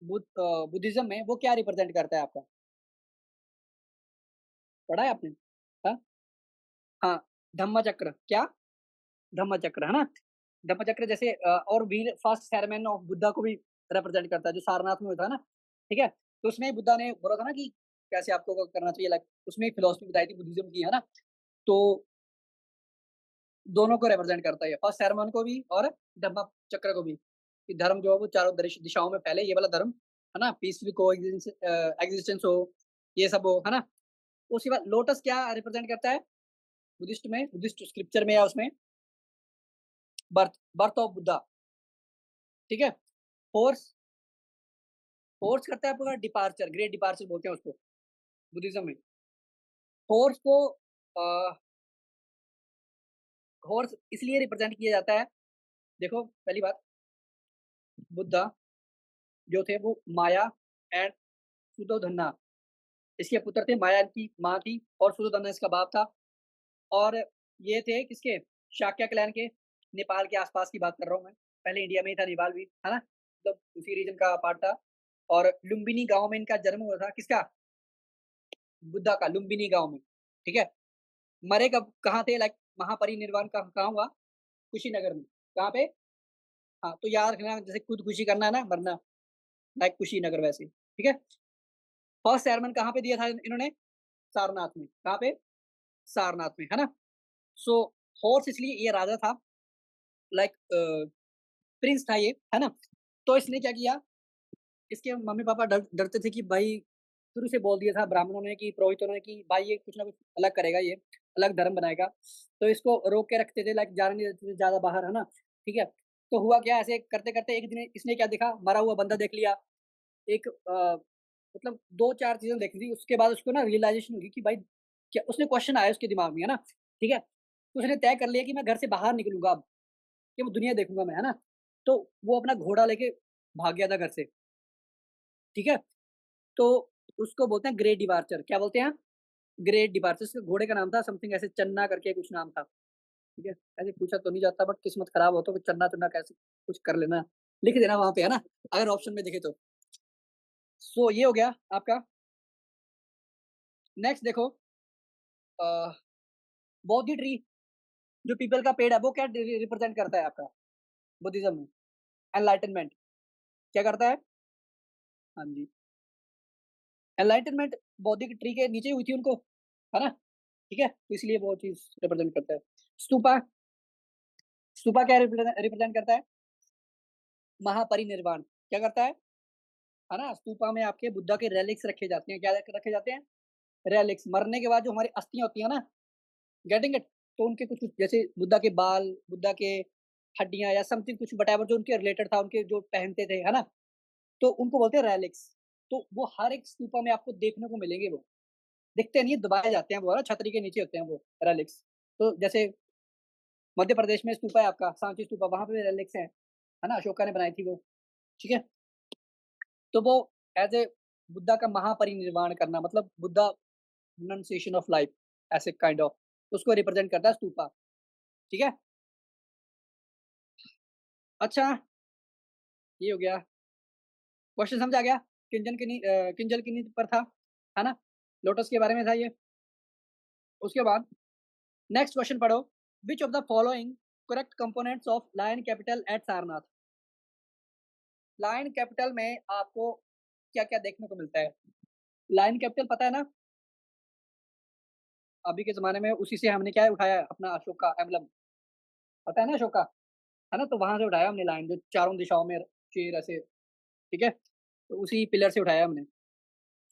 [SPEAKER 1] बुद्धिज्म में वो क्या रिप्रेजेंट करता है आपका? पढ़ा है आपने? हाँ हाँ, धम्म चक्र क्या? धम्म चक्र, है ना। धम्म चक्र जैसे और wheel first ceremony of Buddha को भी रिप्रेजेंट करता है, जो सारनाथ में हुआ था ना, ठीक है। तो उसमें बुद्धा ने बोला था ना कि कैसे आपको करना चाहिए, लाइक उसमें एक फिलोसफी बताई थी बुद्धिज्म की, है ना। तो दोनों को रिप्रेजेंट करता है, फर्स्ट सेरेमनी को भी और धम्म चक्र को भी, कि धर्म जो है वो चारों दिशाओं में फैले, ये वाला धर्म, है ना, पीसफुल को एग्जिस्टेंस हो, ये सब हो, है ना। उसके बाद लोटस क्या रिप्रेजेंट करता है बुद्धिस्ट में, बुद्धिस्ट स्क्रिप्चर में या उसमें? बर्थ, बर्थ ऑफ बुद्धा, ठीक है। फोर्स, फोर्स करता है आपका डिपार्चर, ग्रेट डिपार्चर बोलते हैं उसको बुद्धिज्म में। फोर्स को हॉर्स इसलिए रिप्रेजेंट किया जाता है, देखो पहली बात, बुद्धा जो थे वो माया एंड सुदोधना, इसके पुत्र थे, माया इनकी माँ थी और सुदोधना इसका बाप था। और ये थे किसके? शाक्य क्लैन के, नेपाल के आसपास की बात कर रहा हूँ मैं, पहले इंडिया में ही था नेपाल भी, है ना, मतलब उसी रीजन का पार्ट था। और लुम्बिनी गांव में इनका जन्म हुआ था, किसका? बुद्धा का, लुम्बिनी गांव में, ठीक है। मरे कब, कहाँ थे, लाइक महापरिनिर्वाण कहाँ हुआ? कुशीनगर में। कहाँ पे? हाँ, तो याद रखना, जैसे खुद खुशी करना है ना, मरना, लाइक कुशीनगर वैसे, ठीक है। फर्स्ट सेरेमन कहाँ पे दिया था इन्होंने? सारनाथ में। कहाँ पे? सारनाथ में, है ना। सो हॉर्स इसलिए, ये राजा था, लाइक प्रिंस था ये, है ना। तो इसने क्या किया, इसके मम्मी पापा डरते थे कि भाई, शुरू से बोल दिया था ब्राह्मणों ने, कि पुरोहितों ने, कि भाई ये कुछ ना कुछ अलग करेगा, ये अलग धर्म बनाएगा। तो इसको रोक के रखते थे, लाइक जाने नहीं देते थे ज्यादा बाहर, है ना, ठीक है। तो हुआ क्या, ऐसे करते करते एक दिन इसने क्या देखा, मरा हुआ बंदा देख लिया, एक मतलब दो चार चीजें देखी थी, उसके बाद उसको ना रियलाइजेशन हुई कि भाई, क्या, उसने क्वेश्चन आया उसके दिमाग में, है ना, ठीक है। तो उसने तय कर लिया कि मैं घर से बाहर निकलूंगा अब, कि मैं दुनिया देखूंगा मैं, है ना। तो वो अपना घोड़ा लेके भाग गया था घर से, ठीक है। तो उसको बोलते हैं ग्रेट डिपार्चर, क्या बोलते हैं? Great departure. उसके घोड़े का नाम था समथिंग ऐसे, चन्ना करके कुछ नाम था, ठीक है। ऐसे पूछा तो नहीं जाता, बट किस्मत खराब हो तो चन्ना चन्ना कैसे कुछ कर लेना, लिख देना वहां पे, है ना, अगर ऑप्शन में दिखे तो। सो ये हो गया आपका। नेक्स्ट देखो, बोधि ट्री, जो पीपल का पेड़ है, वो क्या रिप्रेजेंट करता है आपका बुद्धिज्म में? एनलाइटनमेंट, क्या करता है? हाँ जी, एनलाइटनमेंट बौद्धिक ट्री के नीचे हुई थी उनको, है ना, ठीक है, तो इसलिए वो चीज रिप्रेजेंट करता है। स्तूपा, स्तूपा क्या रिप्रेजेंट करता है? महापरिनिर्वाण, क्या करता है ना। स्तूपा में आपके बुद्धा के रेलिक्स रखे जाते हैं, क्या रखे जाते हैं? रेलिक्स, मरने के बाद जो हमारी अस्थियां होती है ना, गेटिंग इट, तो उनके कुछ कुछ जैसे बुद्धा के बाल, बुद्धा के हड्डियां या समथिंग कुछ बटावर जो उनके रिलेटेड था, उनके जो पहनते थे, है ना, तो उनको बोलते हैं रेलिक्स। तो वो हर एक स्तूपा में आपको देखने को मिलेंगे, वो दिखते नहीं, दबाए जाते हैं वो, है ना, छतरी के नीचे होते हैं वो रेलिक्स। तो जैसे मध्य प्रदेश में स्तूपा है आपका, सांची स्तूपा, वहां पे रेलिक्स है ना, अशोका ने बनाई थी वो, ठीक है। तो वो एज ए बुद्धा का महापरिनिर्वाण करना, मतलब बुद्धा प्रोनाउंसिएशन ऑफ लाइफ, ऐसे काइंड ऑफ, उसको रिप्रेजेंट करता है स्तूपा, ठीक है। अच्छा, ये हो गया, क्वेश्चन समझ आ गया? किंजल किन्नी पर था, है ना, लोटस के बारे में था ये। उसके बाद नेक्स्ट क्वेश्चन पढ़ो, which of the following correct components of lion capital at Sarnath? Lion capital में आपको क्या-क्या देखने को मिलता है? लायन कैपिटल पता है ना? अभी के ज़माने में उसी से हमने क्या उठाया है? अपना अशोक का एम्बलम, पता है ना अशोक का? है ना? तो वहाँ से उठाया हमने लायन जो चारों दिशाओं में शेर ऐसे, ठीक है? तो उसी पिलर से उठाया हमने।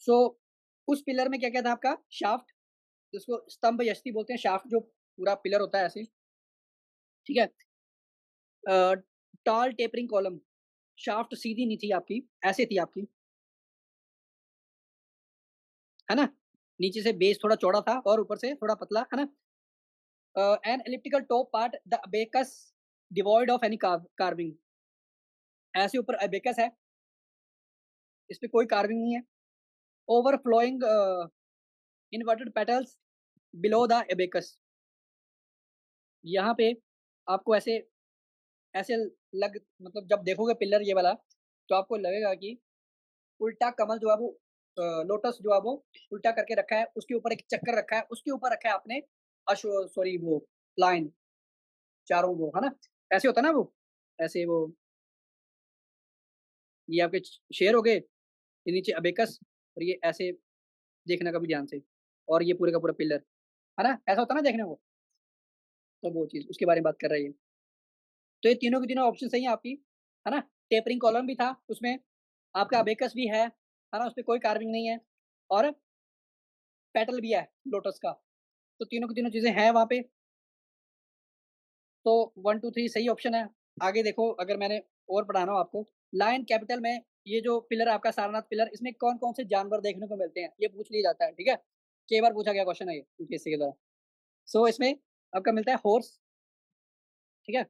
[SPEAKER 1] सो उस पिलर में क्या-क्या था आपका? शाफ्ट, जिसको स्तंभ यष्टि बोलते हैं, शाफ्ट जो पूरा पिलर होता है ऐसे, ठीक है? अ, टॉल टेपरिंग कॉलम, शाफ्ट सीधी नहीं थी आपकी, ऐसे थी आपकी, है ना? नीचे से बेस थोड़ा चौड़ा था और ऊपर से थोड़ा पतला, है ना? An elliptical top part the abacus devoid of any carving, ऐसे ऊपर अबेकस है, इस पे कोई कार्विंग नहीं है। Overflowing inverted petals below the abacus, यहाँ पे आपको ऐसे ऐसे लग मतलब जब देखोगे पिलर ये वाला, तो आपको लगेगा कि उल्टा कमल जो है वो लोटस जो है वो उल्टा करके रखा है, उसके ऊपर एक चक्कर रखा है, उसके ऊपर रखा है आपने सॉरी वो लाइन, चारों वो, है ना? ऐसे होता है ना वो, ऐसे वो, ये आपके शेर हो गए, ये नीचे अबेकस और ये ऐसे, देखना कभी ध्यान से, और ये पूरे का पूरा पिलर, है ना? ऐसा होता है ना देखने को, तो वो चीज़ उसके बारे में बात कर रहा है ये। तो ये तीनों के तीनों ऑप्शन सही हैं आपकी, है ना? टेपरिंग कॉलम भी था उसमें, आपका अबेकस भी है ना? उसपे कोई कार्विंग नहीं है और पेटल भी है लोटस का, तो तीनों की तीनों चीज़ें हैं वहाँ पे। तो 1, 2, 3 सही ऑप्शन है। आगे देखो, अगर मैंने और पढ़ाना हो आपको, लायन कैपिटल में ये जो पिलर है आपका सारनाथ पिलर, इसमें कौन-कौन से जानवर देखने को मिलते हैं? ये पूछ लिया जाता है, ठीक है? कई बार पूछा गया क्वेश्चन है ये यूपीएससी के द्वारा। सो इसमें आपका मिलता है हॉर्स, ठीक है?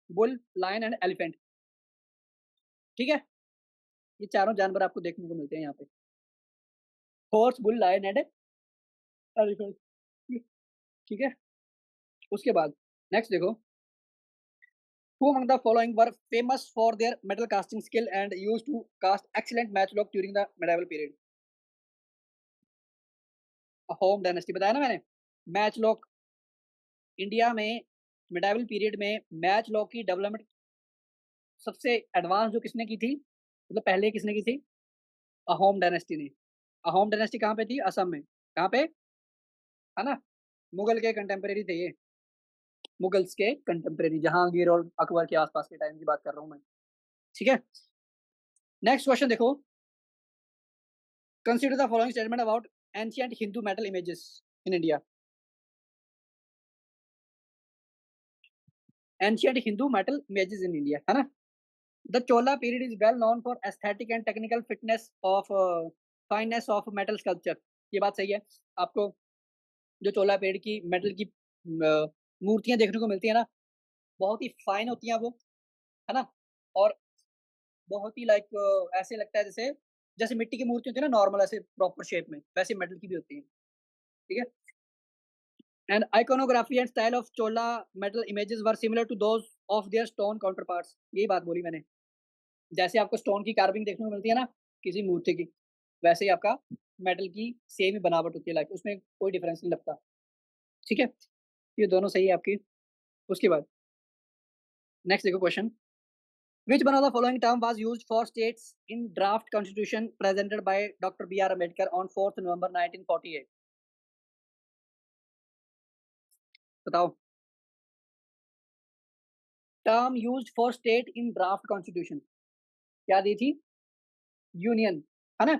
[SPEAKER 1] बुल, लायन एंड एलिफेंट, ठीक है? ये चारों जानवर आपको देखने को मिलते हैं यहाँ पे। Horse, bull, lion and elephant, ठीक है? उसके बाद नेक्स्ट देखो, who among the following were famous for their metal casting skill and used to cast excellent matchlock during the medieval period? Home dynasty बताया ना मैंने, मैचलॉक, इंडिया में मिडाइवल पीरियड में मैचलॉक की डेवलपमेंट सबसे एडवांस जो किसने की थी, मतलब पहले किसने की थी? अहोम डायनेस्टी ने। अहोम डायनेस्टी कहाँ पे थी? असम में। कहाँ पे? है ना? मुगल के कंटेम्परेरी थे ये, मुगल्स के कंटेम्परेरी, जहांगीर और अकबर के आसपास के टाइम की बात कर रहा हूँ मैं, ठीक है? नेक्स्ट क्वेश्चन देखो, consider the following statement about ancient Hindu metal images in India. Ancient Hindu metal images in India, है ना? The Chola period is well known for aesthetic and technical fitness of fineness of metal sculpture, ये बात सही है। आपको जो चोला पीरियड की मेटल की मूर्तियां देखने को मिलती है ना, बहुत ही फाइन होती हैं वो, है ना? और बहुत ही लाइक ऐसे लगता है जैसे जैसे मिट्टी की मूर्ति होती है ना नॉर्मल ऐसे प्रॉपर शेप में, वैसे मेटल की भी होती है, ठीक है? And iconography and style of Chola metal images were similar to those of their stone counterparts, यही बात बोली मैंने। जैसे आपको स्टोन की कार्विंग देखने को मिलती है ना किसी मूर्ति की, वैसे ही आपका मेटल की सेम ही बनावट होती है, लाइक उसमें कोई डिफरेंस नहीं लगता, ठीक है? ये दोनों सही है आपकी। उसके बाद नेक्स्ट देखो question, which one of the following term was used for states in draft constitution presented by doctor B R Ambedkar on 4 November 1948? बताओ, term used for state in draft constitution क्या दी थी? यूनियन, है ना?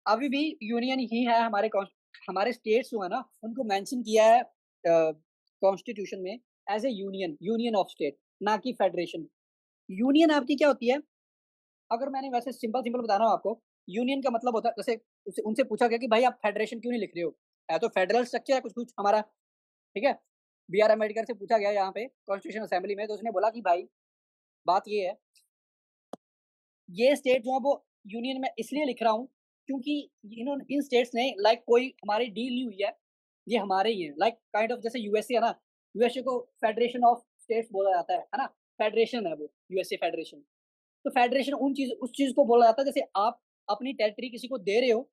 [SPEAKER 1] अभी भी यूनियन ही है हमारे स्टेट्स जो है ना उनको मेंशन किया है कॉन्स्टिट्यूशन में as a union, union of state, ना कि फेडरेशन। यूनियन आपकी क्या होती है? अगर मैंने वैसे सिंपल सिंपल बताना हो आपको, यूनियन का मतलब होता है जैसे उनसे पूछा गया कि भाई आप फेडरेशन क्यों नहीं लिख रहे हो, है तो फेडरल स्ट्रक्चर है कुछ कुछ हमारा, ठीक है? बी आर अम्बेडकर से पूछा गया यहाँ पे कॉन्स्टिट्यूशन असेंबली में, तो उसने बोला कि भाई बात ये है, ये स्टेट जो है वो यूनियन में इसलिए लिख रहा हूँ क्योंकि इन्होंने इन स्टेट्स ने लाइक कोई हमारी डील नहीं हुई है, ये हमारे ही हैं, लाइक काइंड ऑफ जैसे यूएसए है ना, यूएसए को फेडरेशन ऑफ स्टेट्स बोला जाता है ना? फेडरेशन है वो, यूएसए फेडरेशन। तो फेडरेशन उस चीज को बोला जाता है जैसे आप अपनी टेरिटरी किसी को दे रहे हो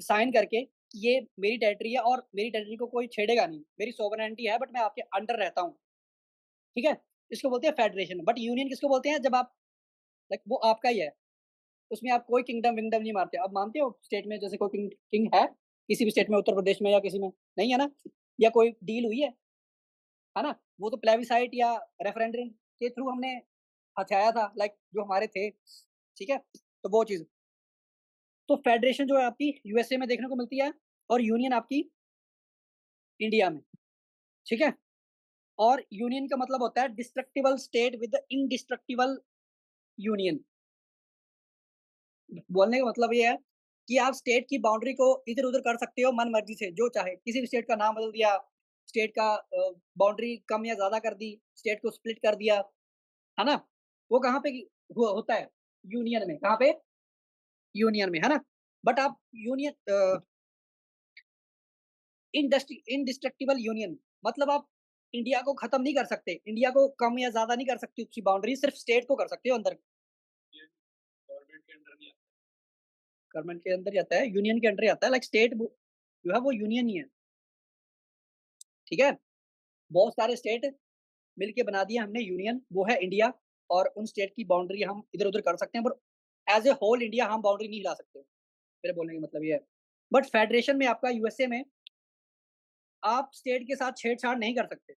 [SPEAKER 1] साइन करके कि ये मेरी टेरिटरी है और मेरी टेरिटरी को कोई छेड़ेगा नहीं, मेरी सोवरेनिटी है बट मैं आपके अंडर रहता हूँ, ठीक है? इसको बोलते हैं फेडरेशन। बट यूनियन किसको बोलते हैं? जब आप लाइक वो आपका ही है, उसमें आप कोई किंगडम विंगडम नहीं मारते। अब मानते हो स्टेट में जैसे कोई किंग है किसी भी स्टेट में, उत्तर प्रदेश में या किसी में, नहीं है ना? या कोई डील हुई है ना? वो तो प्लेबिसाइट या रेफरेंडम के थ्रू हमने हथियाया था, लाइक जो हमारे थे, ठीक है? तो वो चीज़। तो फेडरेशन जो है आपकी यूएसए में देखने को मिलती है और यूनियन आपकी इंडिया में, ठीक है? और यूनियन का मतलब होता है destructible state with indestructible union. बोलने का मतलब ये है कि आप स्टेट की बाउंड्री को इधर-उधर कर सकते हो मन मर्जी से, जो चाहे। किसी भी स्टेट का नाम बदल दिया, स्टेट का बाउंड्री कम या ज़्यादा कर दी, स्टेट को स्प्लिट कर दिया, है ना? वो कहाँ पे होता है? यूनियन में। कहाँ पे? यूनियन में, है ना? बट आप यूनियन इंडिस्ट्रक्टिबल यूनियन मतलब आप इंडिया को खत्म नहीं कर सकते, इंडिया को कम या ज़्यादा नहीं कर सकते उसकी बाउंड्री, सिर्फ स्टेट को कर सकते हो अंदर। गवर्नमेंट के अंदर ही आता है, यूनियन के अंडर ही आता है, लाइक स्टेट जो है वो यूनियन ही है, ठीक है? बहुत सारे स्टेट मिलके बना दिया हमने यूनियन, वो है इंडिया। और उन स्टेट की बाउंड्री हम इधर-उधर कर सकते हैं, पर एज़ ए होल इंडिया हम बाउंड्री नहीं हिला सकते। मेरे बोलने का मतलब ये है। बट फेडरेशन में आपका यूएसए में आप स्टेट के साथ छेड़छाड़ नहीं कर सकते।